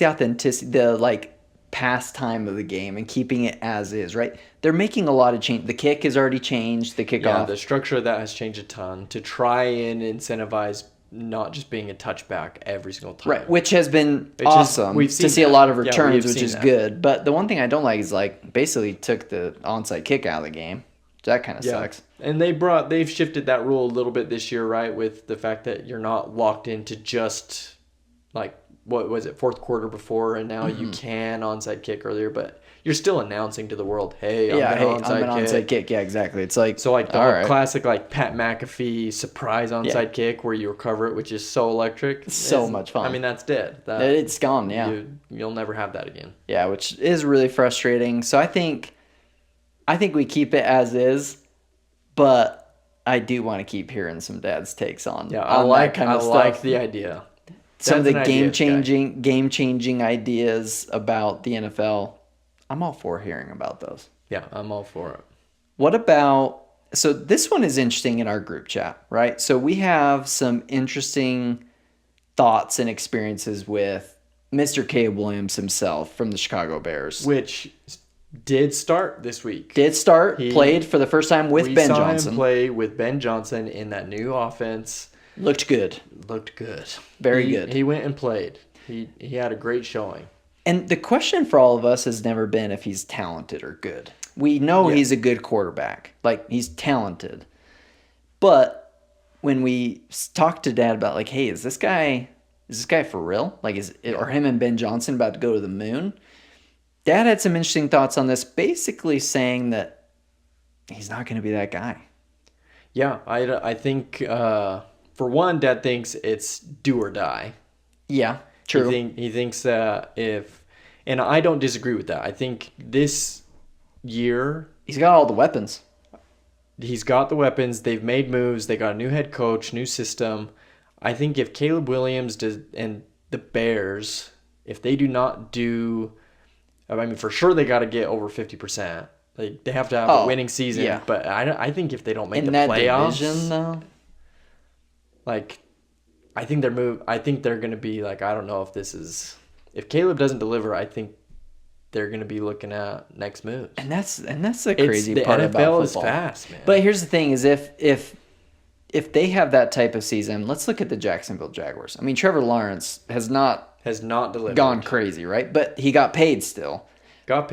[SPEAKER 2] authenticity, the pastime of the game and keeping it as is, right? They're making a lot of change. The kick has already changed, the kickoff.
[SPEAKER 1] Yeah, the structure of that has changed a ton to try and incentivize not just being a touchback every single time.
[SPEAKER 2] Right, which has been awesome
[SPEAKER 1] we've
[SPEAKER 2] to see
[SPEAKER 1] that.
[SPEAKER 2] a lot of
[SPEAKER 1] Yeah,
[SPEAKER 2] returns,
[SPEAKER 1] we've
[SPEAKER 2] which
[SPEAKER 1] seen
[SPEAKER 2] is
[SPEAKER 1] that.
[SPEAKER 2] good. But the one thing I don't like is basically took the onside kick out of the game. That kind of sucks.
[SPEAKER 1] And they've shifted that rule a little bit this year, right? With the fact that you're not locked into just like, what was it, fourth quarter before, and now you can onside kick earlier, but you're still announcing to the world, hey, I'm an onside kick.
[SPEAKER 2] Yeah, exactly. It's like,
[SPEAKER 1] so like the classic like Pat McAfee surprise onside kick where you recover it, which is so electric.
[SPEAKER 2] It's so much fun.
[SPEAKER 1] I mean, that's dead.
[SPEAKER 2] It's gone. Yeah,
[SPEAKER 1] you'll never have that again.
[SPEAKER 2] Yeah, which is really frustrating. So I think we keep it as is, but I do want to keep hearing some dad's takes on.
[SPEAKER 1] Yeah, I like the idea.
[SPEAKER 2] Some of the game changing ideas about the NFL. I'm all for hearing about those.
[SPEAKER 1] Yeah, I'm all for it.
[SPEAKER 2] What about, so this one is interesting in our group chat, right? So we have some interesting thoughts and experiences with Mr. Caleb Williams himself from the Chicago Bears.
[SPEAKER 1] Which did start this week.
[SPEAKER 2] Played for the first time with Ben Johnson.
[SPEAKER 1] We saw him play with Ben Johnson in that new offense.
[SPEAKER 2] Looked good. Very good.
[SPEAKER 1] He went and played. He had a great showing.
[SPEAKER 2] And the question for all of us has never been if he's talented or good. We know he's a good quarterback. Like, he's talented. But when we talk to Dad about, like, hey, is this guy for real? Like, are him and Ben Johnson about to go to the moon? Dad had some interesting thoughts on this, basically saying that he's not going to be that guy.
[SPEAKER 1] Yeah, I think, for one, Dad thinks it's do or die.
[SPEAKER 2] Yeah, true.
[SPEAKER 1] He thinks that and I don't disagree with that. I think this year
[SPEAKER 2] he's got all the weapons.
[SPEAKER 1] He's got the weapons. They've made moves. They got a new head coach, new system. I think if Caleb Williams does, and the Bears, if they do not do, I mean, for sure they got to get over 50%. They have to have a winning season. Yeah. But I think if they don't make the playoffs, division, though, like, I think they're going to be like, I don't know if Caleb doesn't deliver, I think they're going to be looking at next moves.
[SPEAKER 2] And that's the crazy part about
[SPEAKER 1] NFL
[SPEAKER 2] football.
[SPEAKER 1] is fast, man.
[SPEAKER 2] But here's the thing: is if they have that type of season, let's look at the Jacksonville Jaguars. I mean, Trevor Lawrence has not
[SPEAKER 1] delivered,
[SPEAKER 2] gone crazy, right? But he got paid still.
[SPEAKER 1] But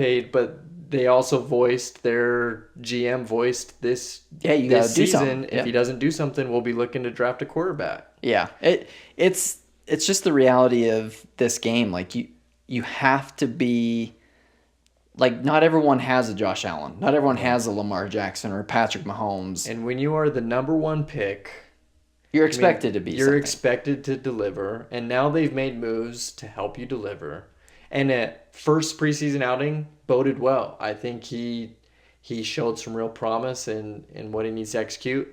[SPEAKER 1] they also their GM voiced this.
[SPEAKER 2] Yeah, you got to do
[SPEAKER 1] season.
[SPEAKER 2] something.
[SPEAKER 1] If he doesn't do something, we'll be looking to draft a quarterback.
[SPEAKER 2] Yeah, it's just the reality of this game. Like, you have to be, like, not everyone has a Josh Allen. Not everyone has a Lamar Jackson or Patrick Mahomes.
[SPEAKER 1] And when you are the number one pick,
[SPEAKER 2] you're expected to be.
[SPEAKER 1] You're expected to deliver. And now they've made moves to help you deliver. And at first preseason outing boded well. I think he showed some real promise in what he needs to execute.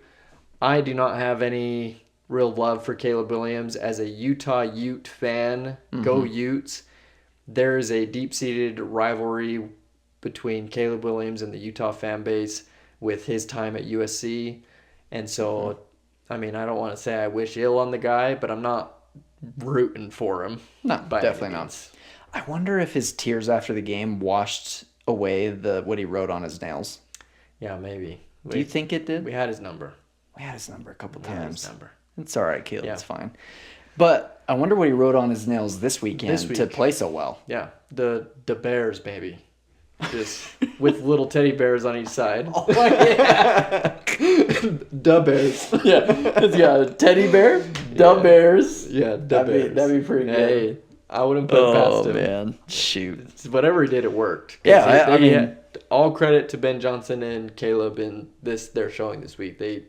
[SPEAKER 1] I do not have any real love for Caleb Williams as a Utah Ute fan. Mm-hmm. Go Utes. There is a deep-seated rivalry between Caleb Williams and the Utah fan base with his time at USC. And so, I mean, I don't want to say I wish ill on the guy, but I'm not rooting for him.
[SPEAKER 2] No, definitely not. I wonder if his tears after the game washed away what he wrote on his nails.
[SPEAKER 1] Yeah, maybe.
[SPEAKER 2] Do you think it did?
[SPEAKER 1] We had his number.
[SPEAKER 2] We had his number a couple times.
[SPEAKER 1] Number.
[SPEAKER 2] It's all right, Caleb. Yeah. It's fine. But I wonder what he wrote on his nails this week to play so well.
[SPEAKER 1] Yeah, the Bears, baby. Just with little teddy bears on each side.
[SPEAKER 2] Oh, yeah.
[SPEAKER 1] Da Bears.
[SPEAKER 2] Yeah, teddy bear, da Bears.
[SPEAKER 1] Yeah, da Bears.
[SPEAKER 2] That'd be pretty good.
[SPEAKER 1] I wouldn't put it past him.
[SPEAKER 2] Oh, man. Shoot.
[SPEAKER 1] Whatever he did, it worked.
[SPEAKER 2] Yeah, I mean,
[SPEAKER 1] all credit to Ben Johnson and Caleb in they're showing this week. They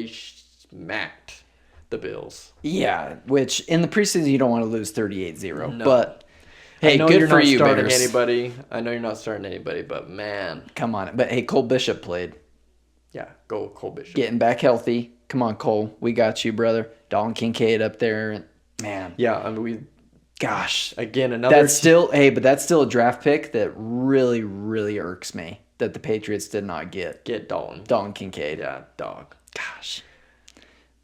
[SPEAKER 1] smacked the Bills.
[SPEAKER 2] Yeah, which in the preseason you don't want to lose 38-0.
[SPEAKER 1] No.
[SPEAKER 2] But hey, good for you, Bears.
[SPEAKER 1] I know you're not starting anybody, but man.
[SPEAKER 2] Come on. But hey, Cole Bishop played.
[SPEAKER 1] Yeah, go Cole Bishop.
[SPEAKER 2] Getting back healthy. Come on, Cole. We got you, brother. Dalton Kincaid up there. Man.
[SPEAKER 1] Yeah, I mean,
[SPEAKER 2] gosh.
[SPEAKER 1] Again, another...
[SPEAKER 2] That's still a draft pick that really, really irks me that the Patriots did not get.
[SPEAKER 1] Get Dalton.
[SPEAKER 2] Dalton Kincaid.
[SPEAKER 1] Yeah, dog.
[SPEAKER 2] Gosh.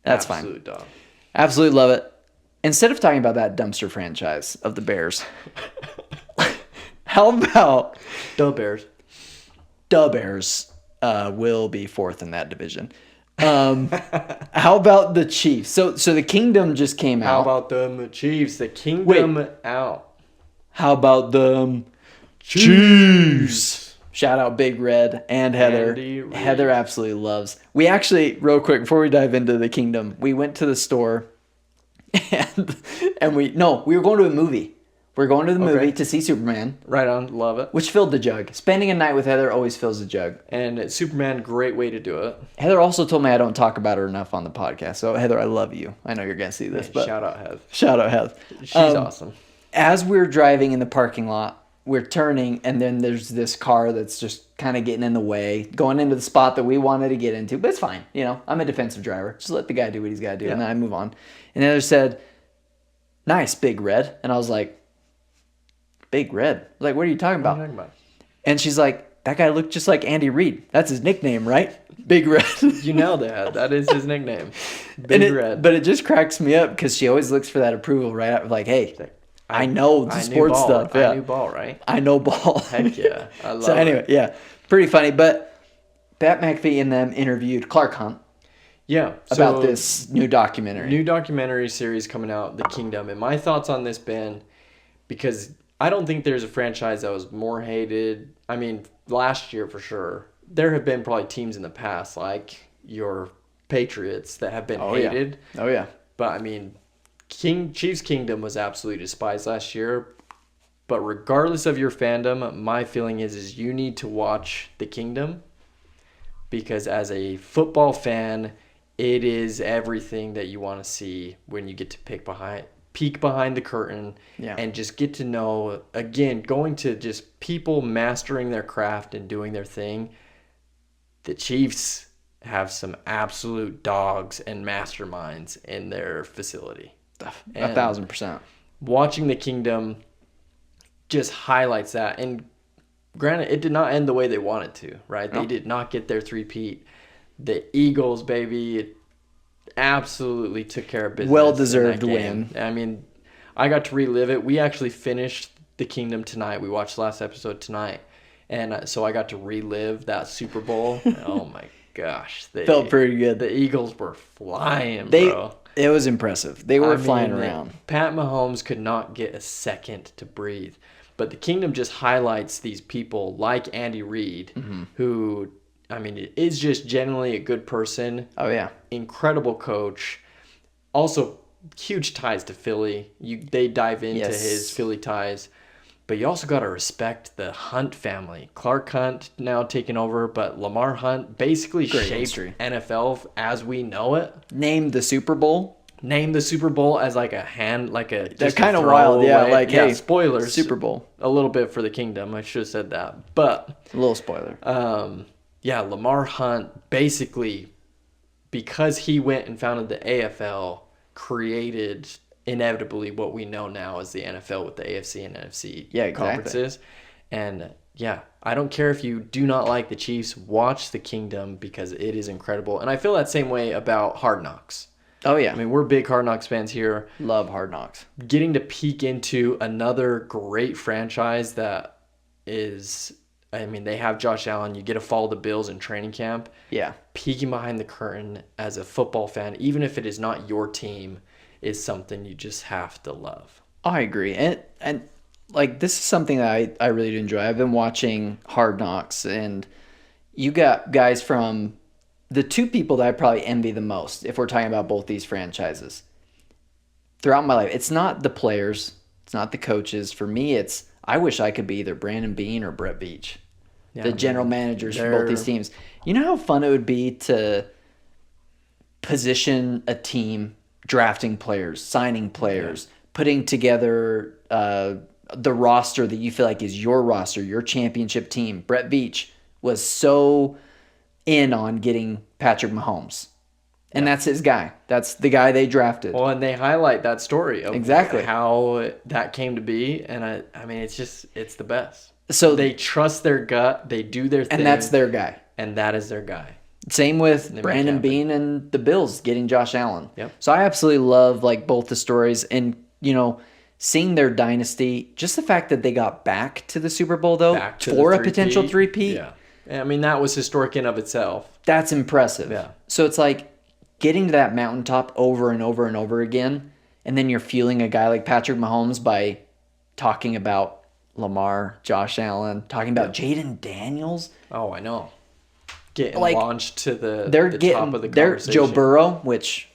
[SPEAKER 2] That's
[SPEAKER 1] Absolute
[SPEAKER 2] fine.
[SPEAKER 1] Dog.
[SPEAKER 2] Absolutely love it. Instead of talking about that dumpster franchise of the Bears, how about
[SPEAKER 1] the Bears?
[SPEAKER 2] The Bears will be fourth in that division. How about the Chiefs? So the Kingdom just came out.
[SPEAKER 1] How about them Chiefs? The Kingdom out.
[SPEAKER 2] How about them Chiefs? Shout out Big Red and Heather.
[SPEAKER 1] Andy Reid.
[SPEAKER 2] Heather absolutely loves. We actually, real quick, before we dive into the kingdom, we went to the store and we were going to a movie. We're going to the movie to see Superman.
[SPEAKER 1] Right on. Love it.
[SPEAKER 2] Which filled the jug. Spending a night with Heather always fills the jug.
[SPEAKER 1] And Superman, great way to do it.
[SPEAKER 2] Heather also told me I don't talk about her enough on the podcast. So, Heather, I love you. I know you're going to see this. But
[SPEAKER 1] shout out, Heather.
[SPEAKER 2] Shout out, Heather.
[SPEAKER 1] She's awesome.
[SPEAKER 2] As we're driving in the parking lot, we're turning, and then there's this car that's just kind of getting in the way, going into the spot that we wanted to get into. But it's fine. I'm a defensive driver. Just let the guy do what he's got to do, and then I move on. And Heather said, "Nice, Big Red." And I was like, "Big Red?" I was like, "What are you talking about?" And she's like, "That guy looked just like Andy Reid. That's his nickname, right? Big Red."
[SPEAKER 1] You nailed it. That is his nickname. Big Red.
[SPEAKER 2] But it just cracks me up because she always looks for that approval right out. Like, hey, I know the sports stuff. Yeah.
[SPEAKER 1] I knew ball, right?
[SPEAKER 2] I know ball.
[SPEAKER 1] Heck yeah. I love it.
[SPEAKER 2] So anyway, yeah. Pretty funny. But Pat McAfee and them interviewed Clark Hunt.
[SPEAKER 1] Yeah.
[SPEAKER 2] About this new documentary.
[SPEAKER 1] New documentary series coming out, The Kingdom. And my thoughts on this, Ben, because I don't think there's a franchise that was more hated. I mean, last year for sure. There have been probably teams in the past, like your Patriots, that have been hated.
[SPEAKER 2] Yeah. Oh, yeah.
[SPEAKER 1] But, I mean, Chiefs Kingdom was absolutely despised last year. But regardless of your fandom, my feeling is you need to watch The Kingdom. Because as a football fan, it is everything that you want to see when you get to peek behind the curtain and just get to know, again, going to just people mastering their craft and doing their thing. The Chiefs have some absolute dogs and masterminds in their facility.
[SPEAKER 2] 1,000%.
[SPEAKER 1] Watching The Kingdom just highlights that. And granted, it did not end the way they wanted to, right? No. They did not get their three-peat. The Eagles, baby, absolutely took care of business.
[SPEAKER 2] Well-deserved win.
[SPEAKER 1] I mean, I got to relive it. We actually finished The Kingdom tonight. We watched the last episode tonight. And so I got to relive that Super Bowl. Oh, my gosh.
[SPEAKER 2] Felt pretty good.
[SPEAKER 1] The Eagles were flying, bro.
[SPEAKER 2] It was impressive. They were flying around.
[SPEAKER 1] Pat Mahomes could not get a second to breathe. But The Kingdom just highlights these people like Andy Reid, who, I mean, is just generally a good person.
[SPEAKER 2] Oh, yeah.
[SPEAKER 1] Incredible coach. Also, huge ties to Philly. They dive into his Philly ties. But you also got to respect the Hunt family. Clark Hunt now taking over, but Lamar Hunt basically shaped NFL as we know it.
[SPEAKER 2] Named the Super Bowl
[SPEAKER 1] as like
[SPEAKER 2] They're kind of wild, yeah. Like, hey,
[SPEAKER 1] spoilers.
[SPEAKER 2] Super Bowl.
[SPEAKER 1] A little bit for The Kingdom. I should have said that. But
[SPEAKER 2] a little spoiler.
[SPEAKER 1] Lamar Hunt basically, because he went and founded the AFL, created inevitably what we know now as the NFL with the AFC and NFC conferences. And I don't care if you do not like the Chiefs, watch The Kingdom because it is incredible. And I feel that same way about Hard Knocks.
[SPEAKER 2] Oh, yeah.
[SPEAKER 1] I mean, we're big Hard Knocks fans here.
[SPEAKER 2] Love Hard Knocks.
[SPEAKER 1] Getting to peek into another great franchise that is, I mean, they have Josh Allen. You get to follow the Bills in training camp.
[SPEAKER 2] Yeah.
[SPEAKER 1] Peeking behind the curtain as a football fan, even if it is not your team, is something you just have to love.
[SPEAKER 2] I agree. And like, this is something that I really do enjoy. I've been watching Hard Knocks, and you got guys from the two people that I probably envy the most, if we're talking about both these franchises. Throughout my life, it's not the players, it's not the coaches. For me, it's I wish I could be either Brandon Beane or Brett Veach, the general managers for both these teams. You know how fun it would be to position a team, drafting players, signing players, putting together the roster that you feel like is your roster, your championship team. Brett Veach was so in on getting Patrick Mahomes. And that's his guy. That's the guy they drafted.
[SPEAKER 1] Well, and they highlight that story of
[SPEAKER 2] exactly
[SPEAKER 1] how that came to be. And I mean, it's the best.
[SPEAKER 2] So
[SPEAKER 1] they trust their gut. They do their thing.
[SPEAKER 2] And that's their guy.
[SPEAKER 1] And that is their guy.
[SPEAKER 2] Same with Brandon Beane and the Bills getting Josh Allen.
[SPEAKER 1] Yep.
[SPEAKER 2] So I absolutely love like both the stories and, seeing their dynasty. Just the fact that they got back to the Super Bowl, though, for a potential three-peat.
[SPEAKER 1] Yeah. I mean, that was historic in of itself.
[SPEAKER 2] That's impressive.
[SPEAKER 1] Yeah.
[SPEAKER 2] So it's like getting to that mountaintop over and over and over again, and then you're fueling a guy like Patrick Mahomes by talking about Lamar, Josh Allen, talking about Jaden Daniels.
[SPEAKER 1] Oh, I know. Getting launched to the top of the
[SPEAKER 2] There's
[SPEAKER 1] conversation.
[SPEAKER 2] Joe Burrow, which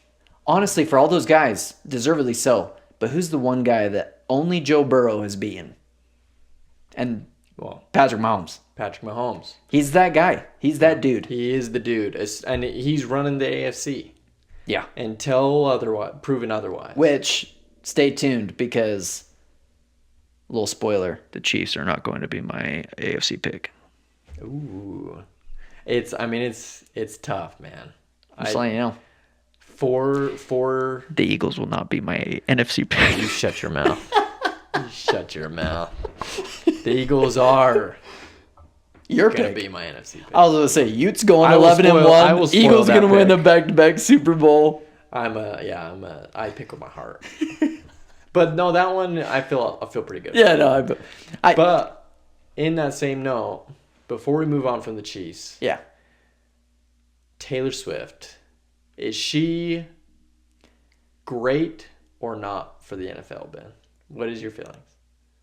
[SPEAKER 2] honestly, for all those guys, deservedly so. But who's the one guy that only Joe Burrow has beaten? And Patrick Mahomes.
[SPEAKER 1] Patrick Mahomes.
[SPEAKER 2] He's that guy. He's that dude.
[SPEAKER 1] He is the dude. And he's running the AFC.
[SPEAKER 2] Yeah.
[SPEAKER 1] Until proven otherwise.
[SPEAKER 2] Which, stay tuned because, little spoiler, the Chiefs are not going to be my AFC pick.
[SPEAKER 1] Ooh. It's tough, man.
[SPEAKER 2] I'm just letting you know.
[SPEAKER 1] For
[SPEAKER 3] The Eagles will not be my NFC pick.
[SPEAKER 1] You shut your mouth. You shut your mouth. The Eagles are
[SPEAKER 2] Your
[SPEAKER 1] gonna
[SPEAKER 2] pick.
[SPEAKER 1] be my NFC pick.
[SPEAKER 2] I was going to say, Utes going
[SPEAKER 1] I will
[SPEAKER 2] 11-1.
[SPEAKER 1] spoil
[SPEAKER 2] Eagles
[SPEAKER 1] that
[SPEAKER 2] going to win a
[SPEAKER 1] pick.
[SPEAKER 2] back-to-back Super Bowl.
[SPEAKER 1] I pick with my heart. But no, that one I feel pretty good.
[SPEAKER 2] Yeah, no.
[SPEAKER 1] But in that same note, before we move on from the Chiefs,
[SPEAKER 2] yeah.
[SPEAKER 1] Taylor Swift, is she great or not for the NFL, Ben? What is your feelings?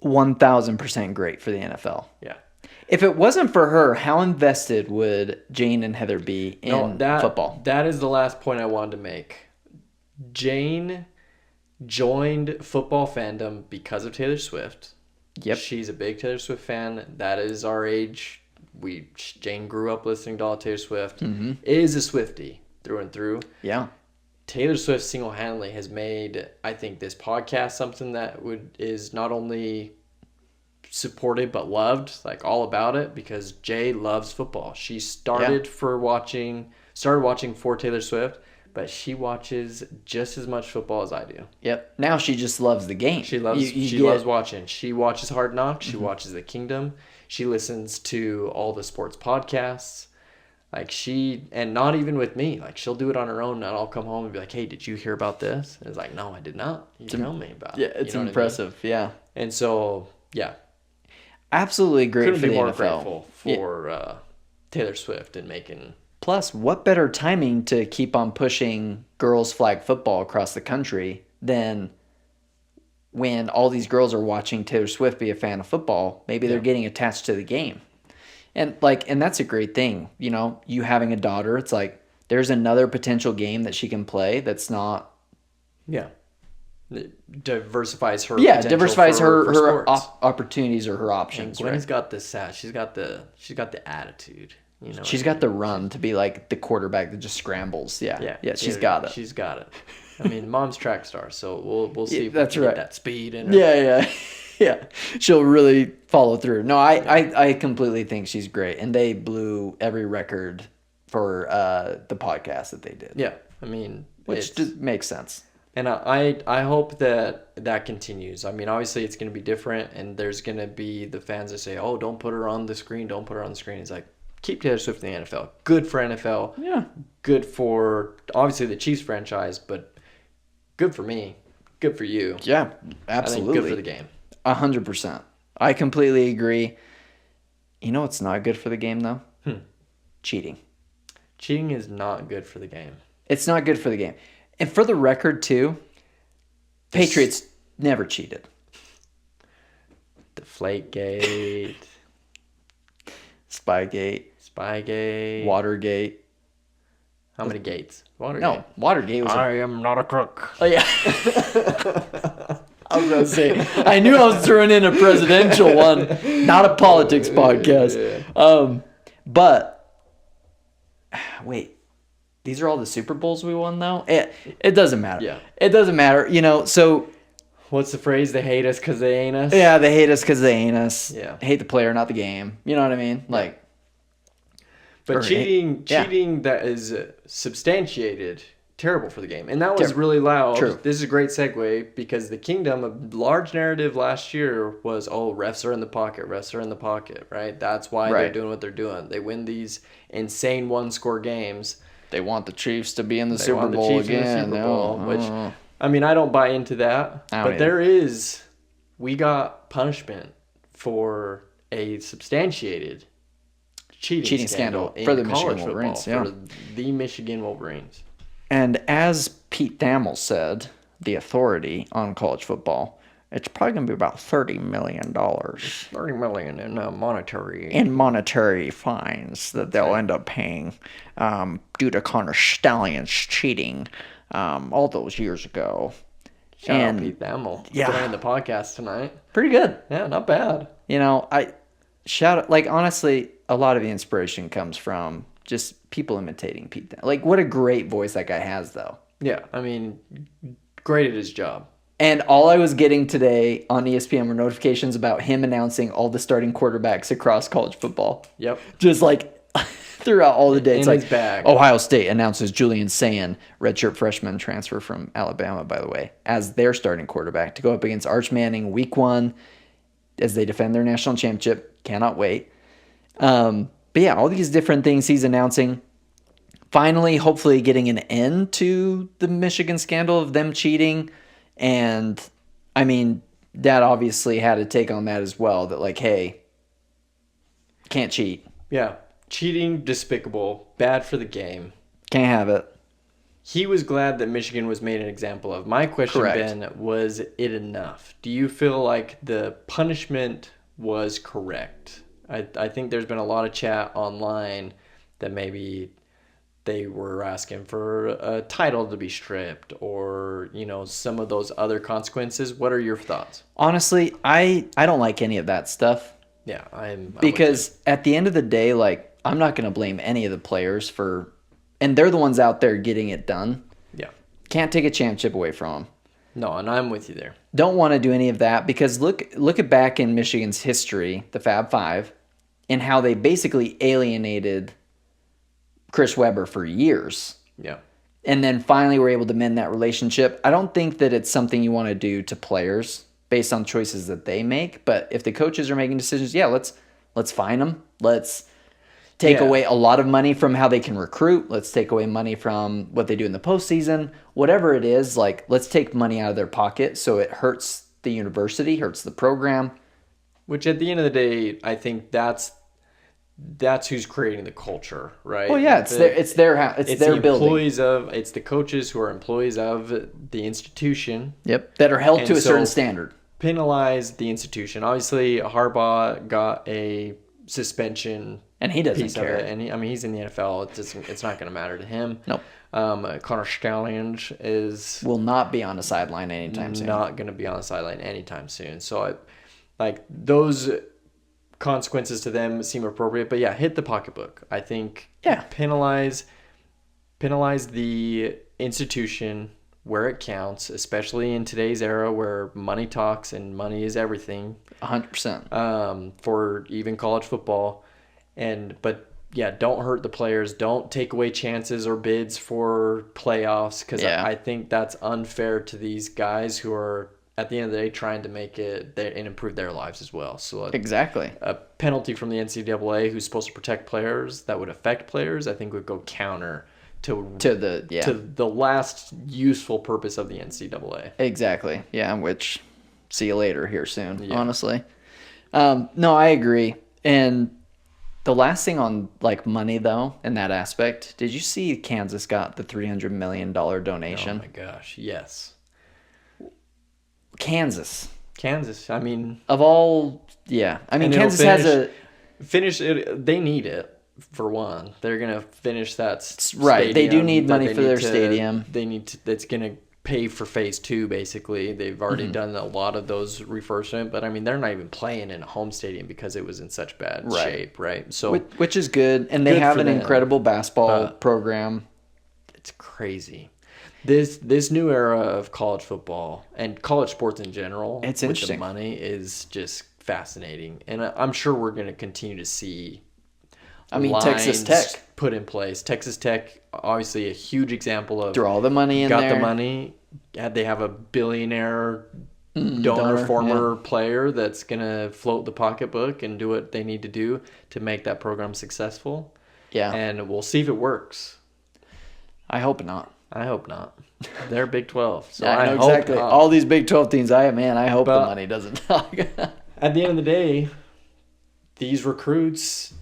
[SPEAKER 2] 1,000% great for the NFL.
[SPEAKER 1] Yeah.
[SPEAKER 2] If it wasn't for her, how invested would Jane and Heather be in football?
[SPEAKER 1] That is the last point I wanted to make. Jane joined football fandom because of Taylor Swift.
[SPEAKER 2] Yep.
[SPEAKER 1] She's a big Taylor Swift fan. That is our age. Jane grew up listening to all Taylor Swift. Mm-hmm. Is a Swiftie through and through.
[SPEAKER 2] Yeah.
[SPEAKER 1] Taylor Swift single-handedly has made, I think, this podcast something that is not only supported but loved, like all about it, because Jay loves football. She started watching for Taylor Swift, but she watches just as much football as I do.
[SPEAKER 2] Yep. Now she just loves the game.
[SPEAKER 1] She loves watching. She watches Hard Knocks. She watches The Kingdom. She listens to all the sports podcasts. And not even with me. Like, she'll do it on her own, and I'll come home and be like, hey, did you hear about this? And it's like, no, I did not. You tell me about it.
[SPEAKER 2] Yeah, it's impressive. I mean? Yeah.
[SPEAKER 1] And so, yeah.
[SPEAKER 2] Absolutely great
[SPEAKER 1] Couldn't
[SPEAKER 2] for
[SPEAKER 1] be
[SPEAKER 2] the
[SPEAKER 1] more
[SPEAKER 2] NFL.
[SPEAKER 1] grateful for Taylor Swift and making...
[SPEAKER 2] Plus, what better timing to keep on pushing girls flag football across the country than when all these girls are watching Taylor Swift be a fan of football? Maybe they're getting attached to the game. And that's a great thing. You know, you having a daughter, it's like there's another potential game that she can play that's not...
[SPEAKER 1] Yeah. It diversifies her
[SPEAKER 2] diversifies her
[SPEAKER 1] sports.
[SPEAKER 2] Opportunities or her options.
[SPEAKER 1] And Gwen's got the sass. She's got the attitude. You know,
[SPEAKER 2] she's got the run to be like the quarterback that just scrambles. Yeah, she's got it.
[SPEAKER 1] She's got it. I mean, mom's track star, so we'll see if
[SPEAKER 2] that's
[SPEAKER 1] we can
[SPEAKER 2] right.
[SPEAKER 1] get that speed in her.
[SPEAKER 2] Yeah. She'll really follow through. No, I completely think she's great, and they blew every record for the podcast that they did.
[SPEAKER 1] Yeah, I mean,
[SPEAKER 2] which just makes sense.
[SPEAKER 1] And I hope that continues. I mean, obviously it's going to be different, and there's going to be the fans that say, "Oh, don't put her on the screen. Don't put her on the screen." It's like, keep Taylor Swift in the NFL. Good for NFL.
[SPEAKER 2] Yeah.
[SPEAKER 1] Good for obviously the Chiefs franchise, but good for me. Good for you.
[SPEAKER 2] Yeah, absolutely.
[SPEAKER 1] I think good for the game.
[SPEAKER 2] 100%. I completely agree. You know what's not good for the game though? Cheating.
[SPEAKER 1] Cheating is not good for the game.
[SPEAKER 2] It's not good for the game. And for the record too, Patriots never cheated.
[SPEAKER 1] Deflategate.
[SPEAKER 2] Spygate. Watergate.
[SPEAKER 1] How many gates? Watergate.
[SPEAKER 2] No, Watergate was
[SPEAKER 1] I am not a crook.
[SPEAKER 2] Oh, yeah. I was going to say, I knew I was throwing in a presidential one, not a politics podcast. But, wait, these are all the Super Bowls we won, though? It doesn't matter.
[SPEAKER 1] Yeah.
[SPEAKER 2] It doesn't matter. You know, so...
[SPEAKER 1] What's the phrase? They hate us because they ain't us?
[SPEAKER 2] Yeah, they hate us because they ain't us.
[SPEAKER 1] Yeah.
[SPEAKER 2] Hate the player, not the game. You know what I mean? Like...
[SPEAKER 1] But cheating that is substantiated, terrible for the game. And that was really loud.
[SPEAKER 2] True.
[SPEAKER 1] This is a great segue because the Kingdom, a large narrative last year was, refs are in the pocket, right? That's why they're doing what they're doing. They win these insane one-score games.
[SPEAKER 2] They want the Chiefs to be in the Super Bowl again.
[SPEAKER 1] Which, I mean, I don't buy into that. But we got punishment for a substantiated cheating scandal
[SPEAKER 2] for the
[SPEAKER 1] college
[SPEAKER 2] Michigan Wolverines,
[SPEAKER 1] for the Michigan Wolverines.
[SPEAKER 2] And as Pete Thamel said, the authority on college football, It's probably going to be about $30 million.
[SPEAKER 1] $30 million in
[SPEAKER 2] monetary fines that they'll end up paying due to Connor Stalions cheating all those years ago.
[SPEAKER 1] Shout out Pete Thamel.
[SPEAKER 2] Yeah.
[SPEAKER 1] Playing the podcast tonight.
[SPEAKER 2] Pretty good.
[SPEAKER 1] Yeah, not bad.
[SPEAKER 2] Honestly, a lot of the inspiration comes from just people imitating Pete Thamel. Like, what a great voice that guy has, though.
[SPEAKER 1] Yeah, I mean, great at his job.
[SPEAKER 2] And all I was getting today on ESPN were notifications about him announcing all the starting quarterbacks across college football.
[SPEAKER 1] Yep.
[SPEAKER 2] Just like throughout all the day. It's
[SPEAKER 1] in
[SPEAKER 2] like
[SPEAKER 1] his bag.
[SPEAKER 2] Ohio State announces Julian Sayin, redshirt freshman transfer from Alabama, by the way, as their starting quarterback to go up against Arch Manning week 1 as they defend their national championship. Cannot wait. But yeah, all these different things he's announcing. Finally, hopefully getting an end to the Michigan scandal of them cheating. And, I mean, Dad obviously had a take on that as well, that like, hey, can't cheat.
[SPEAKER 1] Yeah, cheating, despicable, bad for the game.
[SPEAKER 2] Can't have it.
[SPEAKER 1] He was glad that Michigan was made an example of. My question,
[SPEAKER 2] Correct.
[SPEAKER 1] Ben, was it enough? Do you feel like the punishment was correct? I think there's been a lot of chat online that maybe they were asking for a title to be stripped or, some of those other consequences. What are your thoughts?
[SPEAKER 2] Honestly, I don't like any of that stuff.
[SPEAKER 1] Yeah, I'm
[SPEAKER 2] because at the end of the day, like, I'm not going to blame any of the players for, and they're the ones out there getting it done.
[SPEAKER 1] Yeah.
[SPEAKER 2] Can't take a championship away from them.
[SPEAKER 1] No, and I'm with you there.
[SPEAKER 2] Don't want to do any of that because look at back in Michigan's history, the Fab Five, and how they basically alienated Chris Webber for years.
[SPEAKER 1] Yeah.
[SPEAKER 2] And then finally were able to mend that relationship. I don't think that it's something you want to do to players based on choices that they make. But if the coaches are making decisions, yeah, let's fine them. Let's take away a lot of money from how they can recruit. Let's take away money from what they do in the postseason. Whatever it is, like, let's take money out of their pocket so it hurts the university, hurts the program.
[SPEAKER 1] Which at the end of the day, I think that's who's creating the culture, right?
[SPEAKER 2] Well, yeah, it's their
[SPEAKER 1] the
[SPEAKER 2] building.
[SPEAKER 1] It's the coaches who are employees of the institution.
[SPEAKER 2] Yep, that are held to a certain standard.
[SPEAKER 1] Penalize the institution. Obviously, Harbaugh got a suspension,
[SPEAKER 2] and he doesn't care.
[SPEAKER 1] And he's in the NFL. It's not going to matter to him.
[SPEAKER 2] Nope.
[SPEAKER 1] Connor Stalions
[SPEAKER 2] will not be on the sideline anytime soon.
[SPEAKER 1] Not going to be on the sideline anytime soon. So, those consequences to them seem appropriate, but yeah, hit the pocketbook. I think penalize the institution where it counts, especially in today's era where money talks and money is everything.
[SPEAKER 2] 100%.
[SPEAKER 1] For even college football, but don't hurt the players. Don't take away chances or bids for playoffs because I think that's unfair to these guys who are, at the end of the day, trying to make it and improve their lives as well. So
[SPEAKER 2] exactly,
[SPEAKER 1] a penalty from the NCAA, who's supposed to protect players, that would affect players, I think would go counter to the last useful purpose of the NCAA.
[SPEAKER 2] Exactly, yeah. Which, see you later here soon. Yeah. Honestly, no, I agree. And the last thing on money though, in that aspect, did you see Kansas got the $300 million donation?
[SPEAKER 1] Oh my gosh, yes.
[SPEAKER 2] Kansas.
[SPEAKER 1] I mean,
[SPEAKER 2] of all, yeah. I mean, Kansas has
[SPEAKER 1] finish it. They need it for one. They're gonna finish that.
[SPEAKER 2] Right. They do need money for their stadium.
[SPEAKER 1] They need to. That's gonna pay for phase 2. Basically, they've already done a lot of those refurbishment. But I mean, they're not even playing in a home stadium because it was in such bad shape. Right. So
[SPEAKER 2] which is good, and they have an incredible basketball program.
[SPEAKER 1] It's crazy. This new era of college football and college sports in general,
[SPEAKER 2] it's
[SPEAKER 1] with
[SPEAKER 2] interesting.
[SPEAKER 1] The money is just fascinating, and I'm sure we're going to continue to see.
[SPEAKER 2] Texas Tech
[SPEAKER 1] put in place. Texas Tech, obviously a huge example of
[SPEAKER 2] throw all the money in there.
[SPEAKER 1] Got the money. They have a billionaire donor former player that's going to float the pocketbook and do what they need to do to make that program successful.
[SPEAKER 2] Yeah,
[SPEAKER 1] and we'll see if it works.
[SPEAKER 2] I hope not.
[SPEAKER 1] They're Big 12. So
[SPEAKER 2] I know exactly. All these Big 12 teams, I hope the money doesn't talk.
[SPEAKER 1] At the end of the day, these recruits,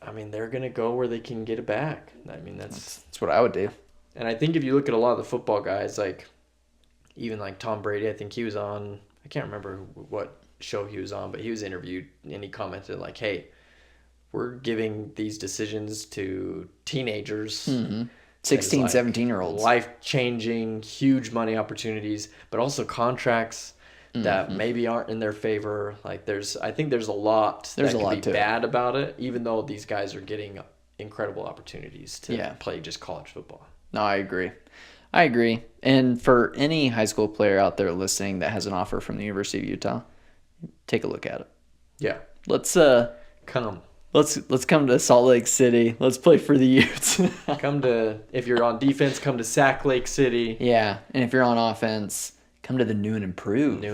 [SPEAKER 1] they're going to go where they can get it back. That's
[SPEAKER 2] what I would do.
[SPEAKER 1] And I think if you look at a lot of the football guys, even Tom Brady, I think he was on I can't remember what show he was on, but he was interviewed and he commented like, hey, we're giving these decisions to teenagers.
[SPEAKER 2] 16, 17-year-olds.
[SPEAKER 1] Life-changing, huge money opportunities, but also contracts that maybe aren't in their favor. Like I think there's a lot that could be bad about it, even though these guys are getting incredible opportunities to play just college football.
[SPEAKER 2] No, I agree. And for any high school player out there listening that has an offer from the University of Utah, take a look at it.
[SPEAKER 1] Yeah.
[SPEAKER 2] Let's
[SPEAKER 1] come.
[SPEAKER 2] Let's come to Salt Lake City. Let's play for the Utes.
[SPEAKER 1] If you're on defense, come to Sac Lake City.
[SPEAKER 2] Yeah, and if you're on offense, come to the new and improved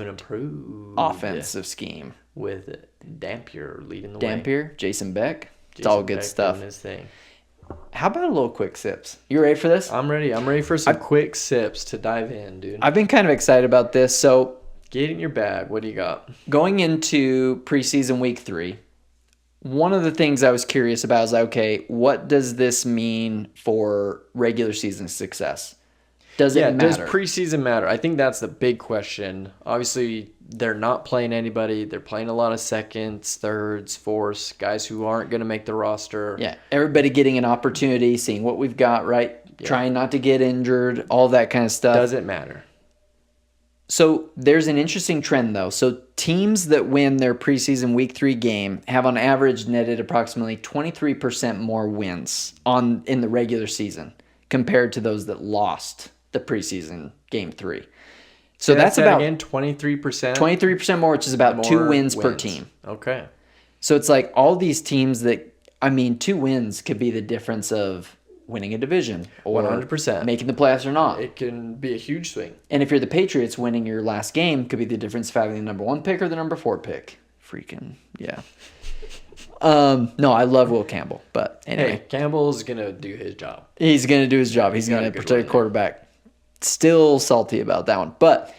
[SPEAKER 2] offensive scheme
[SPEAKER 1] with Dampier leading the way.
[SPEAKER 2] Dampier, Jason Beck. It's all good stuff.
[SPEAKER 1] Doing his thing.
[SPEAKER 2] How about a little quick sips? You ready for this?
[SPEAKER 1] I'm ready. I'm ready for some quick sips to dive in, dude.
[SPEAKER 2] I've been kind of excited about this. So,
[SPEAKER 1] get in your bag. What do you got?
[SPEAKER 2] Going into preseason week 3, one of the things I was curious about is, okay, what does this mean for regular season success? Does it matter?
[SPEAKER 1] Does preseason matter? I think that's the big question. Obviously, they're not playing anybody. They're playing a lot of seconds, thirds, fourths, guys who aren't going to make the roster.
[SPEAKER 2] Yeah, everybody getting an opportunity, seeing what we've got, right? Yeah. Trying not to get injured, all that kind of stuff.
[SPEAKER 1] Doesn't matter.
[SPEAKER 2] So there's an interesting trend, though. So teams that win their preseason week 3 game have on average netted approximately 23% more wins in the regular season compared to those that lost the preseason game 3. So that's about,
[SPEAKER 1] again, 23%?
[SPEAKER 2] 23% more, which is about 2 wins per team.
[SPEAKER 1] Okay.
[SPEAKER 2] So it's like all these teams 2 wins could be the difference of winning a division or
[SPEAKER 1] 100%.
[SPEAKER 2] Making the playoffs or not.
[SPEAKER 1] It can be a huge swing.
[SPEAKER 2] And if you're the Patriots, winning your last game could be the difference of having the number 1 pick or the number 4 pick. Freaking, yeah. No, I love Will Campbell, but anyway.
[SPEAKER 1] Hey, Campbell's going to do his job.
[SPEAKER 2] He's going to do his job. He's going to protect quarterback. Still salty about that one. But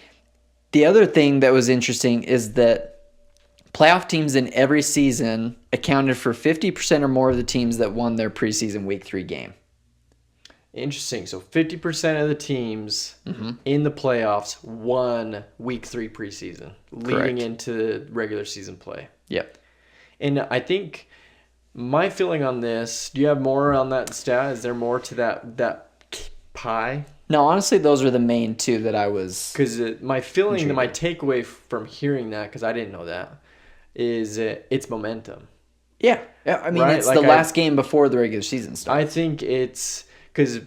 [SPEAKER 2] the other thing that was interesting is that playoff teams in every season accounted for 50% or more of the teams that won their preseason week 3 game.
[SPEAKER 1] Interesting. So 50% of the teams in the playoffs won week 3 preseason, leading into regular season play.
[SPEAKER 2] Yep.
[SPEAKER 1] And I think my feeling on this, do you have more on that stat? Is there more to that pie?
[SPEAKER 2] No, honestly, those are the main 2 that I was...
[SPEAKER 1] Because my feeling, my takeaway from hearing that, because I didn't know that, is it's momentum.
[SPEAKER 2] Yeah. I mean, right? It's like the last game before the regular season starts.
[SPEAKER 1] I think it's... Because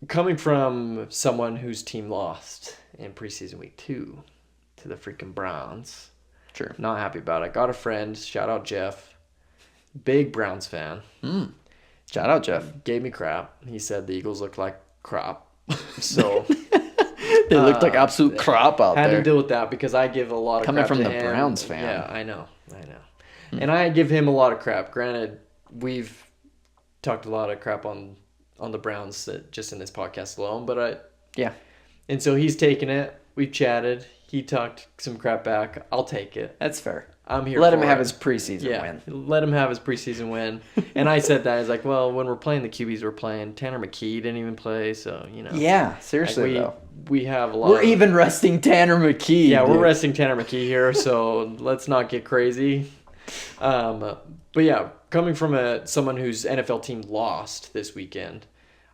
[SPEAKER 1] coming from someone whose team lost in preseason week 2 to the freaking Browns,
[SPEAKER 2] sure,
[SPEAKER 1] not happy about it. Got a friend, shout out Jeff, big Browns fan.
[SPEAKER 2] Shout out Jeff.
[SPEAKER 1] Gave me crap. He said the Eagles looked like crap. So
[SPEAKER 2] they looked like absolute crap out there.
[SPEAKER 1] Had to deal with that because I give a lot of
[SPEAKER 2] coming
[SPEAKER 1] crap
[SPEAKER 2] from
[SPEAKER 1] to
[SPEAKER 2] the
[SPEAKER 1] him.
[SPEAKER 2] Browns fan.
[SPEAKER 1] Yeah, I know. And I give him a lot of crap. Granted, we've talked a lot of crap on the Browns just in this podcast alone, but and so he's taken it. We've chatted. He talked some crap back. I'll take it.
[SPEAKER 2] That's fair.
[SPEAKER 1] I'm here.
[SPEAKER 2] Let him have his preseason win.
[SPEAKER 1] Let him have his preseason win. And I said that. I was like, well, when we're playing the QBs, we're playing. Tanner McKee didn't even play, so you know.
[SPEAKER 2] Yeah, seriously though.
[SPEAKER 1] We have a lot.
[SPEAKER 2] We're even resting Tanner McKee.
[SPEAKER 1] Yeah, we're resting Tanner McKee here, so let's not get crazy. But yeah, coming from someone whose NFL team lost this weekend,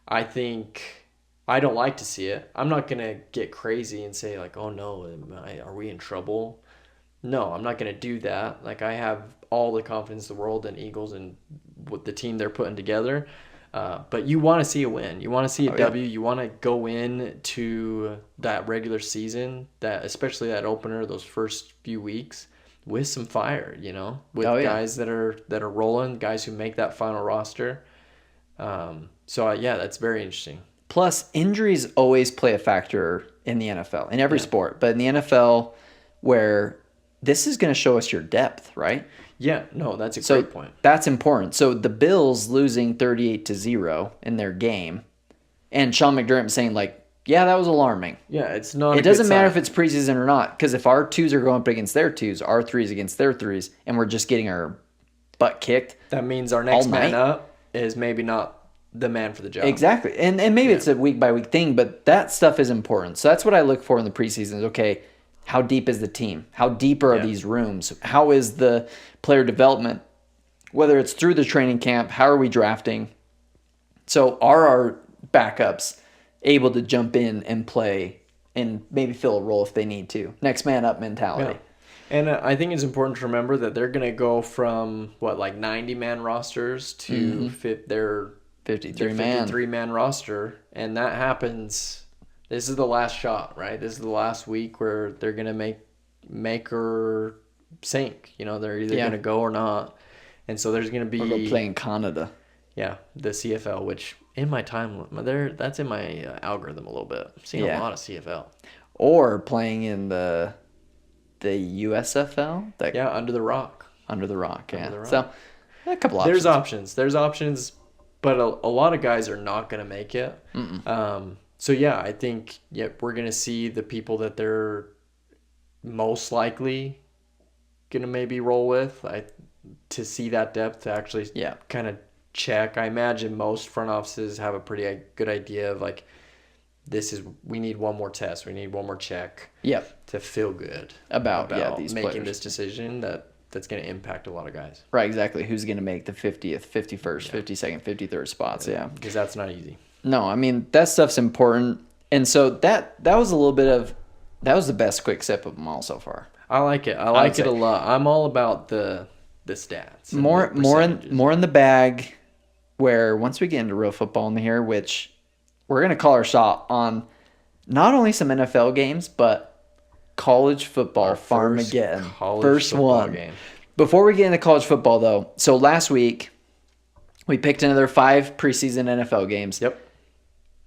[SPEAKER 1] I think I don't like to see it. I'm not gonna get crazy and say like, oh no, are we in trouble? No, I'm not going to do that. Like, I have all the confidence in the world in Eagles and with the team they're putting together. But you want to see a win. You want to see a W. You want to go in to that regular season, especially that opener, those first few weeks, with some fire, with guys that are rolling, guys who make that final roster. That's very interesting.
[SPEAKER 2] Plus, injuries always play a factor in the NFL, in every sport. But in the NFL, where... this is going to show us your depth, right?
[SPEAKER 1] Yeah, no, that's a great point.
[SPEAKER 2] That's important. So the Bills losing 38-0 in their game, and Sean McDermott saying like, yeah, that was alarming.
[SPEAKER 1] Yeah, it's not.
[SPEAKER 2] It doesn't matter if it's preseason or not, because if our 2s are going up against their 2s, our 3s against their 3s, and we're just getting our butt kicked.
[SPEAKER 1] That means our next man up is maybe not the man for the job.
[SPEAKER 2] Exactly, and maybe it's a week by week thing, but that stuff is important. So that's what I look for in the preseason. Is okay. How deep is the team? How deep are these rooms? How is the player development? Whether it's through the training camp, how are we drafting? So are our backups able to jump in and play and maybe fill a role if they need to? Next man up mentality.
[SPEAKER 1] Yeah. And I think it's important to remember that they're going to go from, 90-man rosters to their 53-man roster. And that happens, this is the last shot, right? This is the last week where they're going to make or sink. They're either going to go or not. And so there's going to be...
[SPEAKER 2] Or go play in Canada.
[SPEAKER 1] Yeah, the CFL, which in my time, that's in my algorithm a little bit. I'm seeing a lot of CFL.
[SPEAKER 2] Or playing in the USFL?
[SPEAKER 1] Under the rock.
[SPEAKER 2] Under the rock, yeah.
[SPEAKER 1] Under the rock.
[SPEAKER 2] So, a couple options.
[SPEAKER 1] There's options, but a lot of guys are not going to make it. So, I think we're going to see the people that they're most likely going to maybe roll with to see that depth, to actually kind of check. I imagine most front offices have a pretty good idea of we need one more test. We need one more check. To feel good
[SPEAKER 2] about these
[SPEAKER 1] making
[SPEAKER 2] players.
[SPEAKER 1] This decision that's going to impact a lot of guys.
[SPEAKER 2] Right, exactly. Who's going to make the 50th, 51st, 52nd, 53rd spots? Yeah.
[SPEAKER 1] Because that's not easy.
[SPEAKER 2] No, I mean, that stuff's important. And so that was a little bit of, that was the best quick sip of them all so far.
[SPEAKER 1] I like it. I like it a lot. I'm all about the stats.
[SPEAKER 2] More in the bag, where once we get into real football in here, which we're going to call our shot on not only some NFL games, but college football, Farmageddon. First one. Game. Before we get into college football, though, so last week we picked another 5 preseason NFL games.
[SPEAKER 1] Yep.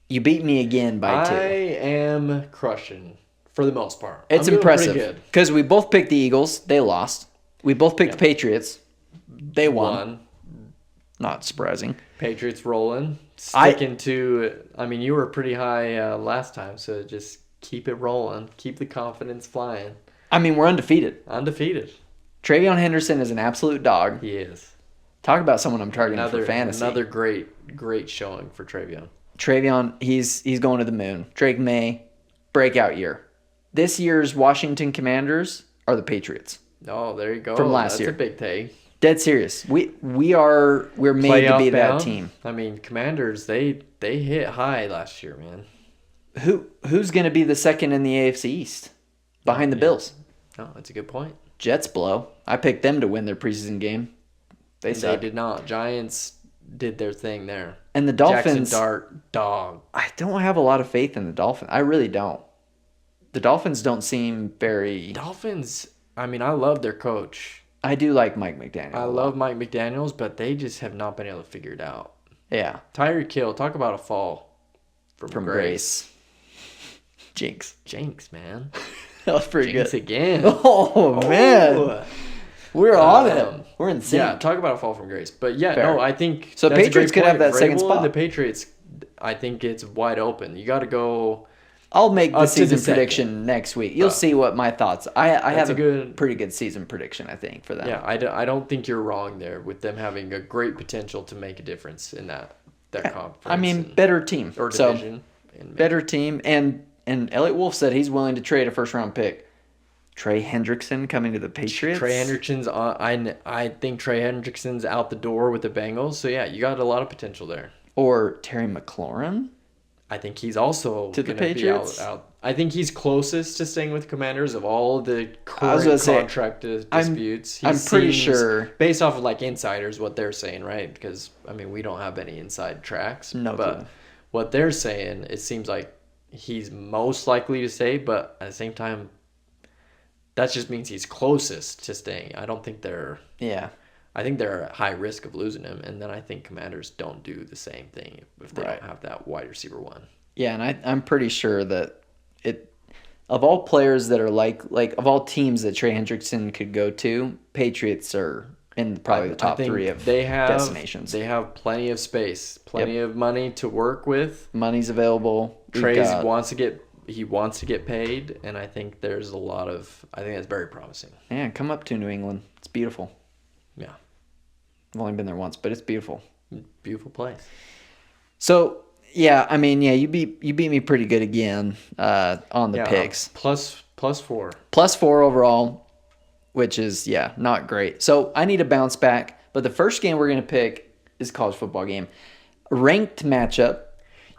[SPEAKER 2] You beat me again by 2.
[SPEAKER 1] I am crushing for the most part.
[SPEAKER 2] It's impressive because we both picked the Eagles. They lost. We both picked the Patriots. They won. Not surprising.
[SPEAKER 1] Patriots rolling. Sticking to, you were pretty high last time, so just keep it rolling. Keep the confidence flying.
[SPEAKER 2] We're undefeated.
[SPEAKER 1] Travion
[SPEAKER 2] Henderson is an absolute dog.
[SPEAKER 1] He is.
[SPEAKER 2] Talk about someone I'm targeting for fantasy.
[SPEAKER 1] Another great showing for Travion.
[SPEAKER 2] Travion, he's going to the moon. Drake May, breakout year. This year's Washington Commanders are the Patriots.
[SPEAKER 1] Oh, there you go.
[SPEAKER 2] From last year.
[SPEAKER 1] That's a big take.
[SPEAKER 2] Dead serious. We're made to be that team.
[SPEAKER 1] Commanders, they hit high last year, man.
[SPEAKER 2] Who's going to be the second in the AFC East behind the Bills?
[SPEAKER 1] Oh, that's a good point.
[SPEAKER 2] Jets blow. I picked them to win their preseason game. They
[SPEAKER 1] did not. Giants did their thing there.
[SPEAKER 2] And the Dolphins,
[SPEAKER 1] Jackson dog.
[SPEAKER 2] I don't have a lot of faith in the Dolphins. I really don't. The Dolphins don't seem very...
[SPEAKER 1] Dolphins, I love their coach.
[SPEAKER 2] I do like Mike McDaniel.
[SPEAKER 1] I love Mike McDaniels, but they just have not been able to figure it out.
[SPEAKER 2] Yeah.
[SPEAKER 1] Tyreek Hill, talk about a fall from grace.
[SPEAKER 2] Jinx,
[SPEAKER 1] man.
[SPEAKER 2] That was pretty
[SPEAKER 1] Jinx
[SPEAKER 2] good.
[SPEAKER 1] Again.
[SPEAKER 2] Oh, man. We're on it. We're insane.
[SPEAKER 1] Yeah, talk about a fall from grace. But I think
[SPEAKER 2] so. Patriots could have that second spot.
[SPEAKER 1] The Patriots, I think it's wide open. You got to go.
[SPEAKER 2] I'll make the season prediction next week. You'll see what my thoughts. I have a pretty good season prediction, I think, for them.
[SPEAKER 1] Yeah, I don't think you're wrong there with them having a great potential to make a difference in that conference.
[SPEAKER 2] Better team
[SPEAKER 1] or division.
[SPEAKER 2] Better team, and Elliot Wolf said he's willing to trade a first-round pick. Trey Hendrickson coming to the Patriots.
[SPEAKER 1] Trey Hendrickson's I think Trey Hendrickson's out the door with the Bengals. So you got a lot of potential there.
[SPEAKER 2] Or Terry McLaurin.
[SPEAKER 1] I think he's also
[SPEAKER 2] to the Patriots.
[SPEAKER 1] Out. I think he's closest to staying with Commanders of all of the current contract disputes.
[SPEAKER 2] I'm pretty sure,
[SPEAKER 1] based off of insiders, what they're saying, right? Because we don't have any inside tracks.
[SPEAKER 2] No,
[SPEAKER 1] but what they're saying, it seems like he's most likely to stay. But at the same time, that just means he's closest to staying. I don't think they're.
[SPEAKER 2] Yeah.
[SPEAKER 1] I think they're at high risk of losing him, and then I think Commanders don't do the same thing if they don't have that wide receiver one.
[SPEAKER 2] Yeah, and I'm pretty sure that of all players that are like of all teams that Trey Hendrickson could go to, Patriots are in probably the top 3 of destinations.
[SPEAKER 1] They have plenty of space, plenty of money to work with.
[SPEAKER 2] Money's available.
[SPEAKER 1] Trey wants to get paid, and I think there's a lot of. I think that's very promising.
[SPEAKER 2] Yeah, come up to New England. It's beautiful.
[SPEAKER 1] Yeah.
[SPEAKER 2] I've only been there once, but it's beautiful.
[SPEAKER 1] Beautiful place.
[SPEAKER 2] So, you beat me pretty good again on the picks.
[SPEAKER 1] Plus +4.
[SPEAKER 2] +4 overall, which is, not great. So I need to bounce back. But the first game we're going to pick is a college football game. Ranked matchup,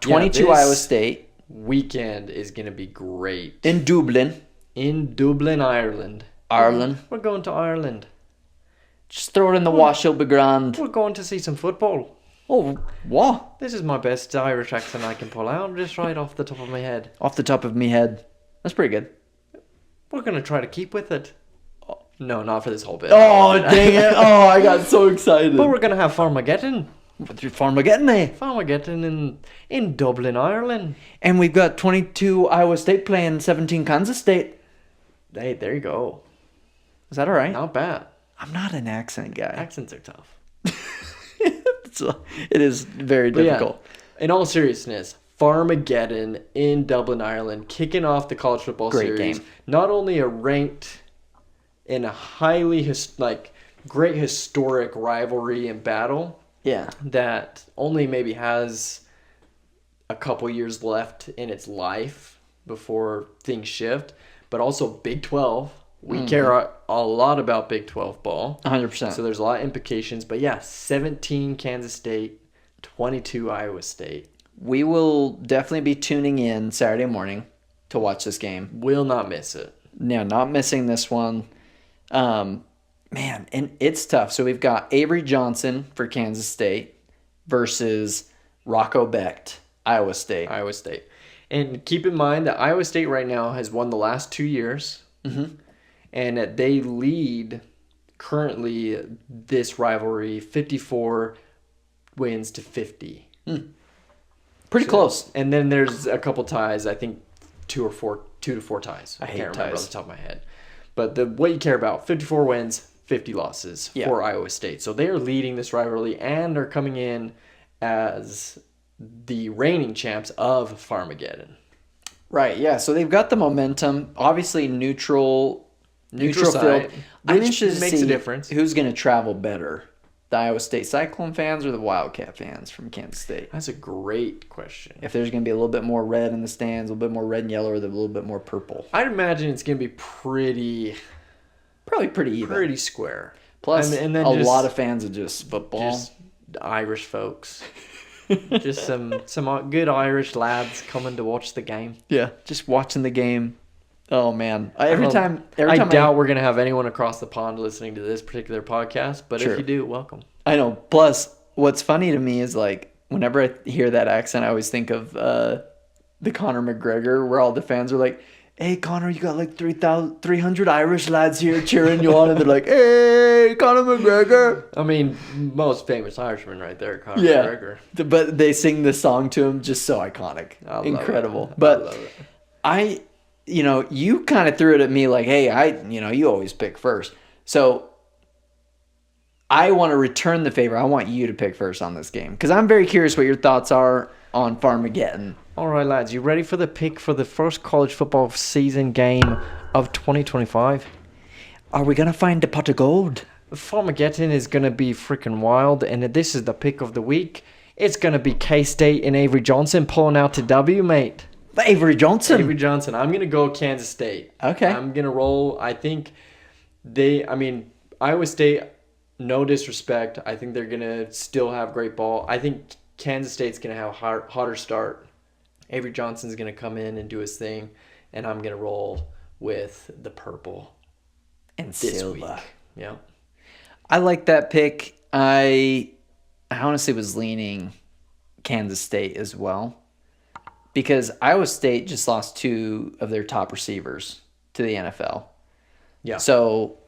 [SPEAKER 2] 22 Iowa State.
[SPEAKER 1] Weekend is going to be great.
[SPEAKER 2] In Dublin.
[SPEAKER 1] In Dublin, Ireland. We're going to Ireland.
[SPEAKER 2] Just throw it in the wash, it'll be grand.
[SPEAKER 1] We're going to see some football.
[SPEAKER 2] Oh, what?
[SPEAKER 1] This is my best Irish accent I can pull out, just right off the top of my head.
[SPEAKER 2] Off the top of me head. That's pretty good.
[SPEAKER 1] We're going to try to keep with it. No, not for this whole bit.
[SPEAKER 2] Oh, dang it. Oh, I got so excited.
[SPEAKER 1] But we're going to have Farmageddon.
[SPEAKER 2] What's your Farmageddon, eh?
[SPEAKER 1] Farmageddon in Dublin, Ireland.
[SPEAKER 2] And we've got 22 Iowa State playing 17 Kansas State.
[SPEAKER 1] Hey, there you go.
[SPEAKER 2] Is that all right?
[SPEAKER 1] Not bad.
[SPEAKER 2] I'm not an accent guy.
[SPEAKER 1] Accents are tough.
[SPEAKER 2] It is very difficult.
[SPEAKER 1] Yeah, in all seriousness, Farmageddon in Dublin, Ireland, kicking off the college football
[SPEAKER 2] Great
[SPEAKER 1] series.
[SPEAKER 2] Game.
[SPEAKER 1] Not only a ranked and a highly great historic rivalry and battle.
[SPEAKER 2] Yeah.
[SPEAKER 1] That only maybe has a couple years left in its life before things shift, but also Big 12. We care a lot about Big 12 ball.
[SPEAKER 2] 100%.
[SPEAKER 1] So there's a lot of implications. But yeah, 17 Kansas State, 22 Iowa State.
[SPEAKER 2] We will definitely be tuning in Saturday morning to watch this game.
[SPEAKER 1] Will not miss it.
[SPEAKER 2] Yeah, not missing this one. Man, and it's tough. So we've got Avery Johnson for Kansas State versus Rocco Becht, Iowa State.
[SPEAKER 1] Iowa State. And keep in mind that Iowa State right now has won the last 2 years. Mm-hmm. And that they lead currently this rivalry 54 wins to 50.
[SPEAKER 2] Pretty close.
[SPEAKER 1] And then there's a couple ties. I think 2 to 4 ties. I can't remember
[SPEAKER 2] ties.
[SPEAKER 1] off the top of my head. But what you care about, 54 wins, 50 losses for Iowa State. So they are leading this rivalry and are coming in as the reigning champs of Farmageddon.
[SPEAKER 2] Right, yeah. So they've got the momentum. Obviously neutral
[SPEAKER 1] side,
[SPEAKER 2] field. I'm
[SPEAKER 1] which
[SPEAKER 2] interested to
[SPEAKER 1] makes
[SPEAKER 2] see
[SPEAKER 1] a difference.
[SPEAKER 2] Who's going to travel better, the Iowa State Cyclone fans or the Wildcat fans from Kansas State?
[SPEAKER 1] That's a great question.
[SPEAKER 2] If there's going to be a little bit more red in the stands, a little bit more red and yellow, or a little bit more purple.
[SPEAKER 1] I'd imagine it's going to be
[SPEAKER 2] Probably pretty even.
[SPEAKER 1] pretty square.
[SPEAKER 2] Plus,
[SPEAKER 1] and then
[SPEAKER 2] a
[SPEAKER 1] just-
[SPEAKER 2] lot of fans of just football.
[SPEAKER 1] Just Irish folks. Just some good Irish lads coming to watch the game.
[SPEAKER 2] Yeah, just watching the game. Oh man! Every
[SPEAKER 1] I
[SPEAKER 2] time
[SPEAKER 1] doubt we're gonna have anyone across the pond listening to this particular podcast, but
[SPEAKER 2] Sure.
[SPEAKER 1] if you do, welcome.
[SPEAKER 2] I know. Plus, what's funny to me is like whenever I hear that accent, I always think of the Conor McGregor, where all the fans are like, "Hey Conor, you got like 300 Irish lads here cheering you on," and they're like, "Hey Conor McGregor."
[SPEAKER 1] I mean, most famous Irishman right there, Conor
[SPEAKER 2] Yeah,
[SPEAKER 1] McGregor.
[SPEAKER 2] but they sing the song to him, just so iconic,
[SPEAKER 1] I love
[SPEAKER 2] incredible.
[SPEAKER 1] it.
[SPEAKER 2] But
[SPEAKER 1] I love it.
[SPEAKER 2] you kind of threw it at me like, hey, you always pick first. So I want to return the favor. I want you to pick first on this game because I'm very curious what your thoughts are on Farmageddon.
[SPEAKER 1] All right, lads, you ready for the pick for the first college football season game of 2025?
[SPEAKER 2] Are we going to find the pot of gold?
[SPEAKER 1] Farmageddon is going to be freaking wild, and this is the pick of the week. It's going to be K-State and Avery Johnson pulling out to W, mate.
[SPEAKER 2] Avery Johnson.
[SPEAKER 1] Avery Johnson. I'm going to go Kansas State.
[SPEAKER 2] Okay.
[SPEAKER 1] I'm going to roll. I think Iowa State, no disrespect. I think they're going to still have great ball. I think Kansas State's going to have a hotter start. Avery Johnson's going to come in and do his thing, and I'm going to roll with the purple
[SPEAKER 2] and
[SPEAKER 1] this
[SPEAKER 2] silver.
[SPEAKER 1] week. Yeah.
[SPEAKER 2] I like that pick. I honestly was leaning Kansas State as well because Iowa State just lost 2 of their top receivers to the NFL.
[SPEAKER 1] Yeah.
[SPEAKER 2] So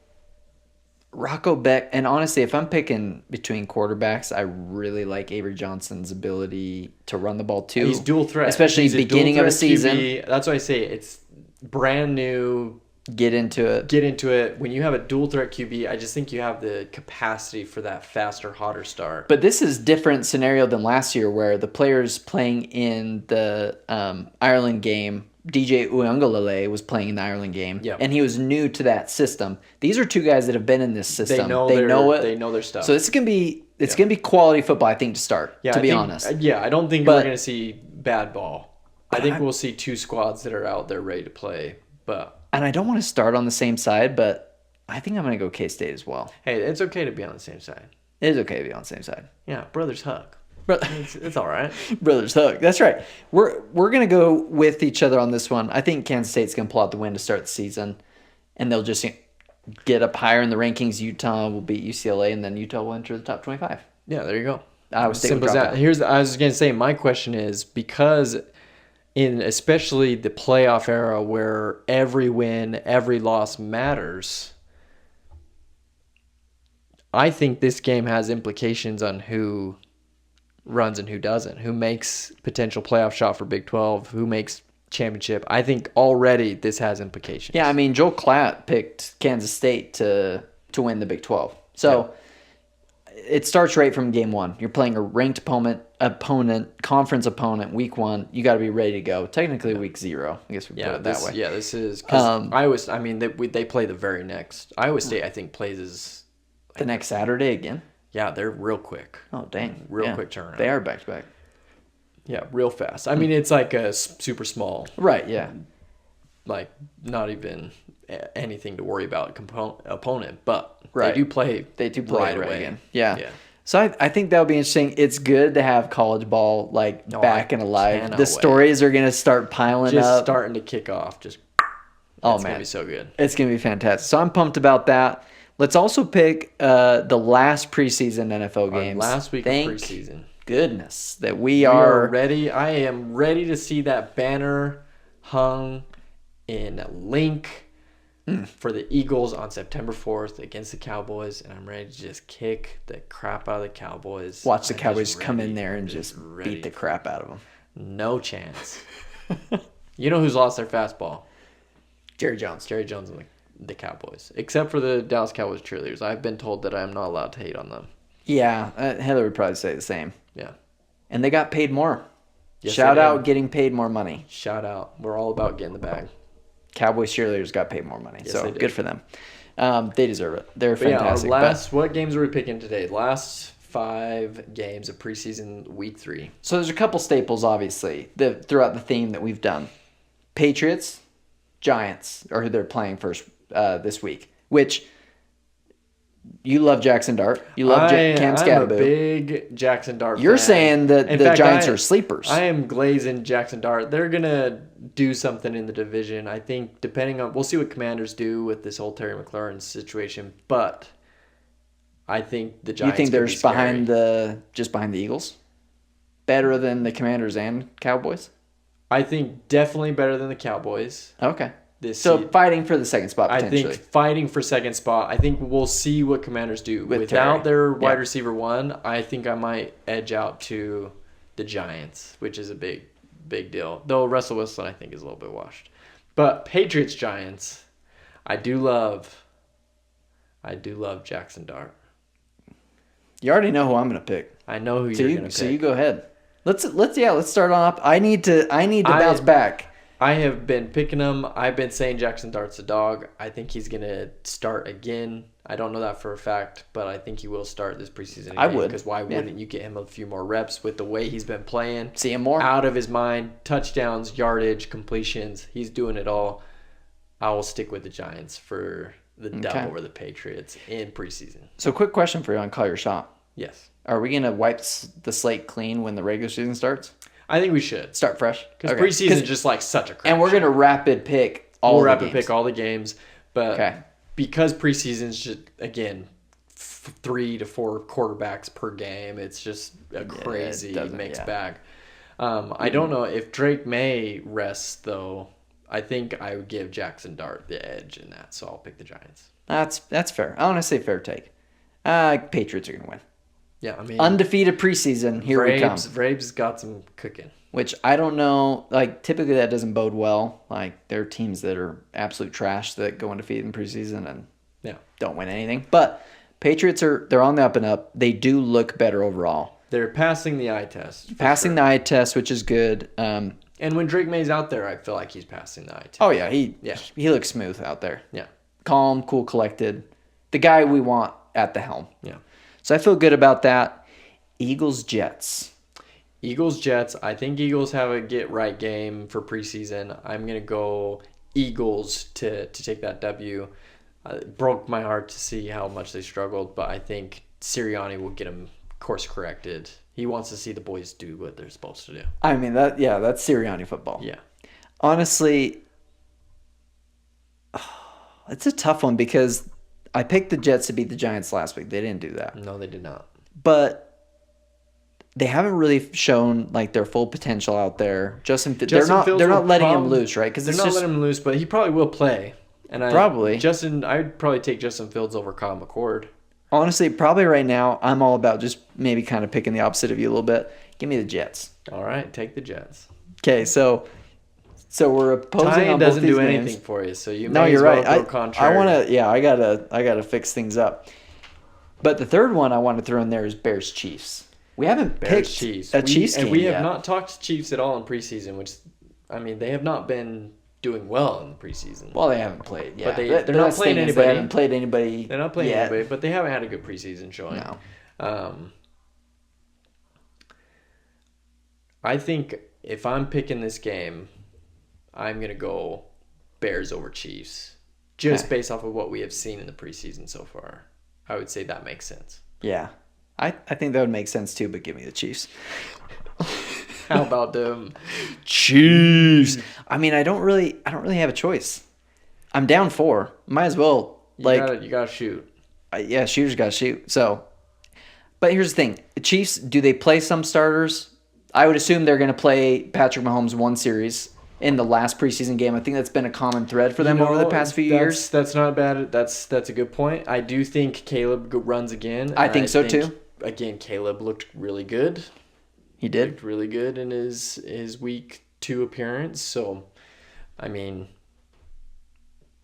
[SPEAKER 2] Rocco Becht, and honestly, if I'm picking between quarterbacks, I really like Avery Johnson's ability to run the ball too.
[SPEAKER 1] He's dual threat.
[SPEAKER 2] Especially
[SPEAKER 1] He's
[SPEAKER 2] beginning of a
[SPEAKER 1] dual threat
[SPEAKER 2] season.
[SPEAKER 1] QB. That's why I say it's brand new.
[SPEAKER 2] Get into it.
[SPEAKER 1] When you have a dual threat QB, I just think you have the capacity for that faster, hotter start.
[SPEAKER 2] But this is different scenario than last year where the players playing in the Ireland game, DJ Uiagalelei was playing in the Ireland game, and he was new to that system. These are 2 guys that have been in this system. They know it.
[SPEAKER 1] They know their stuff.
[SPEAKER 2] So this is gonna be gonna be quality football, I think, to start.
[SPEAKER 1] Yeah,
[SPEAKER 2] to be honest.
[SPEAKER 1] Yeah, I don't think we're gonna see bad ball. I think we'll see 2 squads that are out there ready to play. But
[SPEAKER 2] And I don't want to start on the same side, but I think I'm going to go K-State as well.
[SPEAKER 1] Hey, it's okay to be on the same side.
[SPEAKER 2] It is okay to be on the same side.
[SPEAKER 1] Yeah, brothers hug. It's all right.
[SPEAKER 2] Brothers hug. That's right. We're going to go with each other on this one. I think Kansas State's going to pull out the win to start the season, and they'll just get up higher in the rankings. Utah will beat UCLA, and then Utah will enter the top 25.
[SPEAKER 1] Yeah, there you go.
[SPEAKER 2] Iowa State
[SPEAKER 1] Simple as that. I was going to say, my question is, because in especially the playoff era where every win, every loss matters, I think this game has implications on who runs and who doesn't, who makes potential playoff shot for Big 12, who makes championship. I think already this has implications.
[SPEAKER 2] Yeah, I mean, Joel Klatt picked Kansas State to win the Big 12. So it starts right from game one. You're playing a ranked opponent, conference opponent, week one. You got to be ready to go. Technically, week 0. I guess we put it that way.
[SPEAKER 1] Yeah, this is because they play the very next. Iowa State, I think, plays
[SPEAKER 2] the next Saturday again.
[SPEAKER 1] Yeah, they're real quick.
[SPEAKER 2] Oh, dang.
[SPEAKER 1] Quick turnaround.
[SPEAKER 2] They are back-to-back.
[SPEAKER 1] Yeah, real fast. I mean, it's like a super small.
[SPEAKER 2] Right, yeah.
[SPEAKER 1] Like, not even anything to worry about opponent, but
[SPEAKER 2] right.
[SPEAKER 1] They do play
[SPEAKER 2] right away again. Yeah. So I think that'll be interesting. It's good to have college ball back and alive. The stories are going to start piling up.
[SPEAKER 1] Just starting to kick off. It's going to be so good.
[SPEAKER 2] It's going to be fantastic. So I'm pumped about that. Let's also pick the last preseason NFL games.
[SPEAKER 1] Last week of preseason.
[SPEAKER 2] Goodness, that we are
[SPEAKER 1] ready. I am ready to see that banner hung in Link for the Eagles on September 4th against the Cowboys, and I'm ready to just kick the crap out of the Cowboys.
[SPEAKER 2] Watch the Cowboys come in there and just beat the crap out of them.
[SPEAKER 1] No chance. You know who's lost their fastball?
[SPEAKER 2] Jerry Jones.
[SPEAKER 1] Jerry Jones and the Cowboys. Except for the Dallas Cowboys cheerleaders. I've been told that I'm not allowed to hate on them.
[SPEAKER 2] Yeah, Heather would probably say the same.
[SPEAKER 1] Yeah.
[SPEAKER 2] And they got paid more.
[SPEAKER 1] Yes,
[SPEAKER 2] Shout out getting paid more money.
[SPEAKER 1] Shout out. We're all about getting the bag.
[SPEAKER 2] Cowboys cheerleaders got paid more money.
[SPEAKER 1] Yes,
[SPEAKER 2] so good for them. They deserve it. They're fantastic.
[SPEAKER 1] What games are we picking today? Last 5 games of preseason week 3.
[SPEAKER 2] So there's a couple staples, obviously, throughout the theme that we've done. Patriots, Giants are who they're playing first this week, which you love Jackson Dart. You love Cam Scatterboo.
[SPEAKER 1] I'm a big Jackson Dart
[SPEAKER 2] You're
[SPEAKER 1] fan.
[SPEAKER 2] saying that the Giants are sleepers.
[SPEAKER 1] I am glazing Jackson Dart. They're going to do something in the division. I think we'll see what Commanders do with this whole Terry McLaurin situation, but I think the Giants
[SPEAKER 2] You think they're just behind the Eagles? Better than the Commanders and Cowboys?
[SPEAKER 1] I think definitely better than the Cowboys.
[SPEAKER 2] Okay. Fighting for the second spot, potentially.
[SPEAKER 1] I think fighting for second spot. I think we'll see what Commanders do. Without their wide receiver 1, I think I might edge out to the Giants, which is a big deal. Though Russell Wilson, I think, is a little bit washed. But Patriots-Giants, I do love Jackson Dart.
[SPEAKER 2] You already know who I'm going to pick.
[SPEAKER 1] I know who you're going to pick.
[SPEAKER 2] So you go ahead. Let's start on up. I need to bounce back.
[SPEAKER 1] I have been picking him. I've been saying Jackson Dart's a dog. I think he's going to start again. I don't know that for a fact, but I think he will start this preseason again.
[SPEAKER 2] I would.
[SPEAKER 1] Because why wouldn't you get him a few more reps with the way he's been playing?
[SPEAKER 2] See him more.
[SPEAKER 1] Out of his mind. Touchdowns, yardage, completions. He's doing it all. I will stick with the Giants for the dub over the Patriots in preseason.
[SPEAKER 2] So quick question for you on Call Your Shot.
[SPEAKER 1] Yes.
[SPEAKER 2] Are we going to wipe the slate clean when the regular season starts?
[SPEAKER 1] I think we should.
[SPEAKER 2] Start fresh.
[SPEAKER 1] Because preseason is just like such a crap
[SPEAKER 2] And we're going to rapid pick all the games.
[SPEAKER 1] Pick all the games. But because preseason is just, again, 3 to 4 quarterbacks per game, it's just a crazy mixed bag. I don't know if Drake May rests, though. I think I would give Jackson Dart the edge in that, so I'll pick the Giants.
[SPEAKER 2] That's fair. I want to say fair take. Patriots are going to win.
[SPEAKER 1] Yeah, I mean,
[SPEAKER 2] undefeated preseason. Here we come.
[SPEAKER 1] Braves got some cooking.
[SPEAKER 2] Which I don't know. Typically that doesn't bode well. There are teams that are absolute trash that go undefeated in preseason and don't win anything. But Patriots they're on the up and up. They do look better overall.
[SPEAKER 1] They're passing the eye test.
[SPEAKER 2] The eye test, which is good.
[SPEAKER 1] And when Drake May's out there, I feel like he's passing the eye test.
[SPEAKER 2] Oh yeah, he looks smooth out there.
[SPEAKER 1] Yeah,
[SPEAKER 2] calm, cool, collected. The guy we want at the helm.
[SPEAKER 1] Yeah.
[SPEAKER 2] So I feel good about that. Eagles-Jets.
[SPEAKER 1] Eagles-Jets. I think Eagles have a get-right game for preseason. I'm going to go Eagles to take that W. It broke my heart to see how much they struggled, but I think Sirianni will get them course corrected. He wants to see the boys do what they're supposed to do.
[SPEAKER 2] I mean, that's Sirianni football.
[SPEAKER 1] Yeah.
[SPEAKER 2] Honestly, it's a tough one because I picked the Jets to beat the Giants last week. They didn't do that.
[SPEAKER 1] No, they did not.
[SPEAKER 2] But they haven't really shown like their full potential out there. They're not letting him loose, right?
[SPEAKER 1] Because they're not letting him loose, but he probably will play. And I'd probably take Justin Fields over Kyle McCord.
[SPEAKER 2] Honestly, probably right now, I'm all about just maybe kind of picking the opposite of you a little bit. Give me the Jets.
[SPEAKER 1] All right, take the Jets.
[SPEAKER 2] Okay, so we're opposing
[SPEAKER 1] Tying
[SPEAKER 2] on both
[SPEAKER 1] doesn't
[SPEAKER 2] these
[SPEAKER 1] do
[SPEAKER 2] games.
[SPEAKER 1] anything for you, so you
[SPEAKER 2] No,
[SPEAKER 1] may
[SPEAKER 2] you're
[SPEAKER 1] as well
[SPEAKER 2] right.
[SPEAKER 1] go contrary.
[SPEAKER 2] I gotta fix things up. But the third one I want to throw in there is Bears Chiefs. We haven't picked
[SPEAKER 1] Chiefs.
[SPEAKER 2] a Chiefs game
[SPEAKER 1] and we
[SPEAKER 2] yet.
[SPEAKER 1] have not talked Chiefs at all in preseason, which I mean they have not been doing well in the preseason.
[SPEAKER 2] Well, they haven't played. Yeah,
[SPEAKER 1] but they're not playing anybody.
[SPEAKER 2] They haven't played anybody.
[SPEAKER 1] They're not playing
[SPEAKER 2] yet.
[SPEAKER 1] anybody, but they haven't had a good preseason showing.
[SPEAKER 2] No.
[SPEAKER 1] I think if I'm picking this game, I'm gonna go Bears over Chiefs, just based off of what we have seen in the preseason so far. I would say that makes sense.
[SPEAKER 2] Yeah, I think that would make sense too. But give me the Chiefs.
[SPEAKER 1] How about them
[SPEAKER 2] Chiefs? I mean, I don't really have a choice. I'm down 4. Might as well.
[SPEAKER 1] You gotta shoot.
[SPEAKER 2] Yeah, shooters gotta shoot. So, but here's the thing: the Chiefs, do they play some starters? I would assume they're going to play Patrick Mahomes one series in the last preseason game. I think that's been a common thread for them over the past few years.
[SPEAKER 1] That's not bad. That's a good point. I do think Caleb runs again.
[SPEAKER 2] I think so too.
[SPEAKER 1] Again, Caleb looked really good.
[SPEAKER 2] He did.
[SPEAKER 1] Looked really good in his week 2 appearance. So, I mean,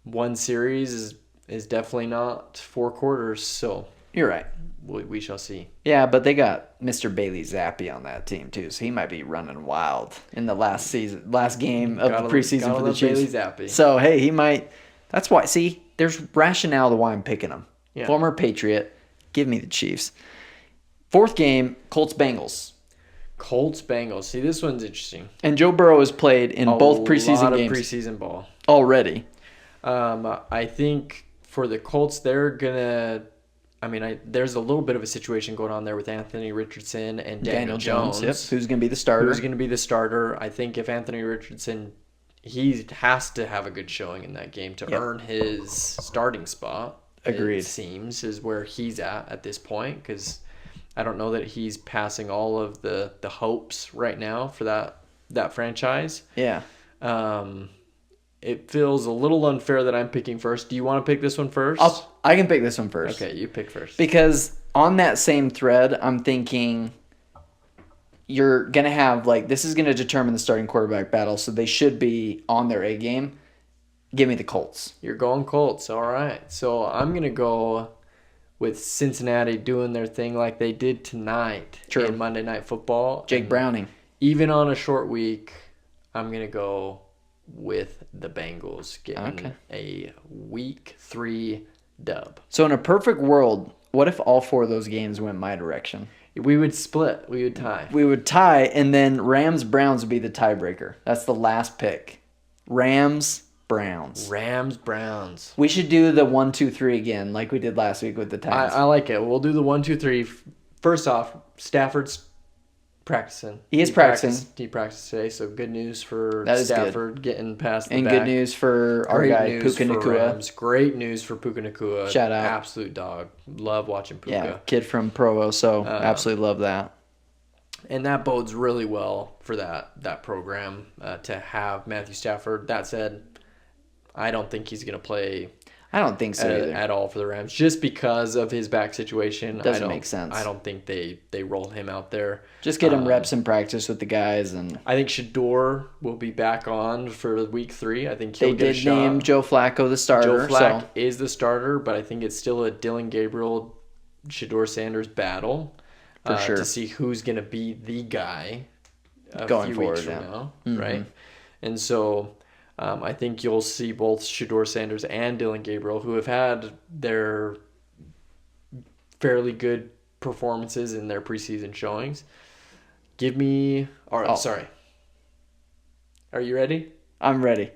[SPEAKER 1] one series is definitely not 4 quarters. So
[SPEAKER 2] you're right.
[SPEAKER 1] We shall see.
[SPEAKER 2] Yeah, but they got Mr. Bailey Zappi on that team too, so he might be running wild in the last game of the preseason for the Chiefs.
[SPEAKER 1] Bailey Zappi.
[SPEAKER 2] So hey, he might. That's why. See, there's rationale to why I'm picking him.
[SPEAKER 1] Yeah.
[SPEAKER 2] Former Patriot, give me the Chiefs. 4th game, Colts Bengals.
[SPEAKER 1] Colts Bengals. See, this one's interesting.
[SPEAKER 2] And Joe Burrow has played in both preseason games.
[SPEAKER 1] Preseason ball
[SPEAKER 2] already.
[SPEAKER 1] I think for the Colts, they're gonna. I mean, there's a little bit of a situation going on there with Anthony Richardson and Daniel Jones.
[SPEAKER 2] Yep. Who's going to be the starter?
[SPEAKER 1] I think if Anthony Richardson, he has to have a good showing in that game to earn his starting spot.
[SPEAKER 2] Agreed.
[SPEAKER 1] It seems is where he's at this point, because I don't know that he's passing all of the hopes right now for that franchise.
[SPEAKER 2] Yeah.
[SPEAKER 1] It feels a little unfair that I'm picking first. Do you want to pick this one first?
[SPEAKER 2] I can pick this one first.
[SPEAKER 1] Okay, you pick first.
[SPEAKER 2] Because on that same thread, I'm thinking you're going to have, this is going to determine the starting quarterback battle, so they should be on their A game. Give me the Colts.
[SPEAKER 1] You're going Colts. All right. So I'm going to go with Cincinnati doing their thing like they did tonight in Monday Night Football.
[SPEAKER 2] Jake Browning.
[SPEAKER 1] Even on a short week, I'm going to go with the Bengals getting a week 3 dub.
[SPEAKER 2] So in a perfect world, what if all 4 of those games went my direction?
[SPEAKER 1] We would split. We would tie.
[SPEAKER 2] We would tie, and then Rams-Browns would be the tiebreaker. That's the last pick. Rams-Browns.
[SPEAKER 1] Rams-Browns.
[SPEAKER 2] We should do the 1-2-3 again, like we did last week with the Titans.
[SPEAKER 1] I like it. We'll do the 1-2-3. First off, Stafford's practicing.
[SPEAKER 2] He is practicing.
[SPEAKER 1] He practiced today, so good news for
[SPEAKER 2] that
[SPEAKER 1] Stafford getting past the
[SPEAKER 2] and
[SPEAKER 1] back.
[SPEAKER 2] good news for our guy, Puka Nacua.
[SPEAKER 1] Great news for Puka Nacua.
[SPEAKER 2] Shout out.
[SPEAKER 1] Absolute dog. Love watching Puka.
[SPEAKER 2] Yeah, kid from Provo, so absolutely love that.
[SPEAKER 1] And that bodes really well for that program to have Matthew Stafford. That said, I don't think he's going to play
[SPEAKER 2] I don't think so either.
[SPEAKER 1] At all for the Rams, just because of his back situation.
[SPEAKER 2] Doesn't make sense.
[SPEAKER 1] I don't think they roll him out there.
[SPEAKER 2] Just get him reps in practice with the guys, and
[SPEAKER 1] I think Shador will be back on for week 3. I think he'll get a shot.
[SPEAKER 2] They did name Joe Flacco the starter.
[SPEAKER 1] Joe Flacco is the starter, but I think it's still a Dylan Gabriel, Shador Sanders battle
[SPEAKER 2] for sure
[SPEAKER 1] to see who's going to be the guy
[SPEAKER 2] going forward
[SPEAKER 1] weeks from now, right? And so. I think you'll see both Shador Sanders and Dylan Gabriel, who have had their fairly good performances in their preseason showings. Sorry. Are you ready?
[SPEAKER 2] I'm ready.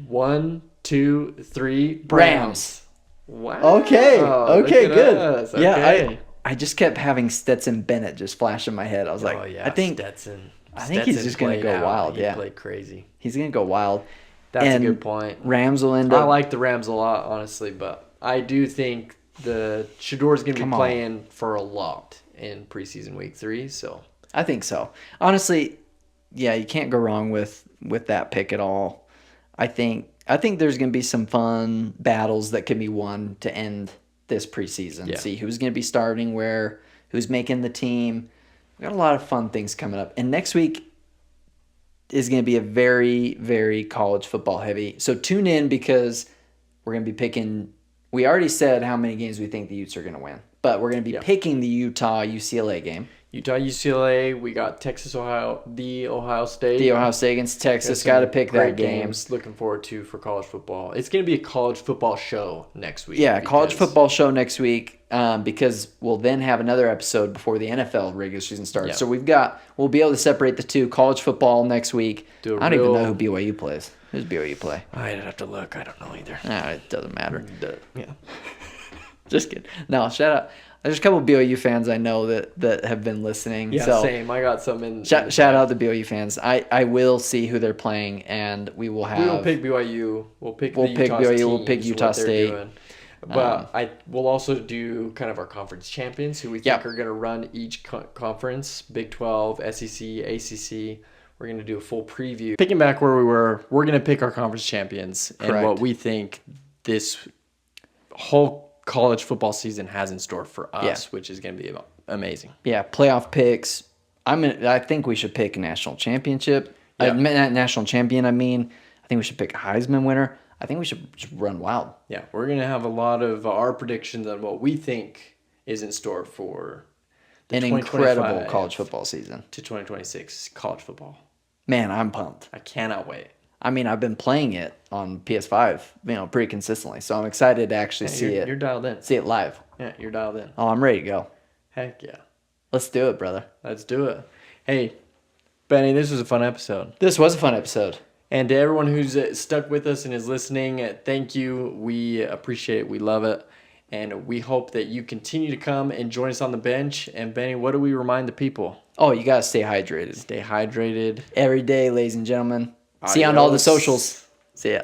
[SPEAKER 1] 1, 2, 3.
[SPEAKER 2] Rams.
[SPEAKER 1] Wow.
[SPEAKER 2] Okay, good.
[SPEAKER 1] Us.
[SPEAKER 2] Yeah,
[SPEAKER 1] Okay.
[SPEAKER 2] I just kept having Stetson Bennett just flash in my head. I was like, I think
[SPEAKER 1] Stetson.
[SPEAKER 2] I think he's just going to go wild.
[SPEAKER 1] He
[SPEAKER 2] Yeah,
[SPEAKER 1] played crazy.
[SPEAKER 2] he's going to go wild.
[SPEAKER 1] That's
[SPEAKER 2] And
[SPEAKER 1] a good point.
[SPEAKER 2] Rams will end
[SPEAKER 1] I
[SPEAKER 2] up.
[SPEAKER 1] like the Rams a lot, honestly, but I do think the Shador's going to be playing for a lot in preseason week 3. So
[SPEAKER 2] I think so. Honestly, yeah, you can't go wrong with that pick at all. I think there's going to be some fun battles that can be won to end this preseason.
[SPEAKER 1] Yeah.
[SPEAKER 2] See who's going to be starting where, who's making the team. We got a lot of fun things coming up. And next week is going to be a very, very college football heavy. So tune in because we're going to be picking. We already said how many games we think the Utes are going to win, but we're going to be picking the Utah UCLA game.
[SPEAKER 1] Utah, UCLA, we got Texas, Ohio, the Ohio State.
[SPEAKER 2] The Ohio State against Texas. Got to pick that game.
[SPEAKER 1] Games looking forward to for college football. It's going to be a college football show next week.
[SPEAKER 2] Yeah, college football show next week because we'll then have another episode before the NFL regular season starts.
[SPEAKER 1] Yeah.
[SPEAKER 2] So we'll be able to separate the two. College football next week. I don't even know who BYU plays. Who's BYU play?
[SPEAKER 1] I'd have to look. I don't know either.
[SPEAKER 2] No, it doesn't matter.
[SPEAKER 1] Yeah.
[SPEAKER 2] Just kidding. No, shout out. There's a couple of BYU fans I know that have been listening.
[SPEAKER 1] Yeah,
[SPEAKER 2] so
[SPEAKER 1] same. I got some in.
[SPEAKER 2] Shout out to BYU fans. I will see who they're playing, and we will have.
[SPEAKER 1] We will pick BYU. We'll pick
[SPEAKER 2] BYU.
[SPEAKER 1] Teams,
[SPEAKER 2] We'll pick Utah State.
[SPEAKER 1] But we'll also do kind of our conference champions who we think are going to run each conference, Big 12, SEC, ACC. We're going to do a full preview. Picking back where we were, we're going to pick our conference champions and what we think this whole college football season has in store for us, which is going to be amazing.
[SPEAKER 2] Yeah, playoff picks. I think we should pick a national championship.
[SPEAKER 1] Yeah.
[SPEAKER 2] National champion, I mean. I think we should pick a Heisman winner. I think we should just run wild.
[SPEAKER 1] Yeah, we're going to have a lot of our predictions on what we think is in store for
[SPEAKER 2] an incredible college football season.
[SPEAKER 1] To 2026 college football.
[SPEAKER 2] Man, I'm pumped.
[SPEAKER 1] I cannot wait.
[SPEAKER 2] I mean, I've been playing it on PS5, pretty consistently. So I'm excited to actually see it.
[SPEAKER 1] You're dialed in.
[SPEAKER 2] See it live.
[SPEAKER 1] Yeah, you're dialed in.
[SPEAKER 2] Oh, I'm ready to go.
[SPEAKER 1] Heck yeah.
[SPEAKER 2] Let's do it, brother.
[SPEAKER 1] Let's do it. Hey, Benny, this was a fun episode.
[SPEAKER 2] This was a fun episode.
[SPEAKER 1] And to everyone who's stuck with us and is listening, thank you. We appreciate it. We love it. And we hope that you continue to come and join us on the bench. And Benny, what do we remind the people?
[SPEAKER 2] Oh, you got to stay hydrated.
[SPEAKER 1] Stay hydrated.
[SPEAKER 2] Every day, ladies and gentlemen. See you on all the socials. See ya.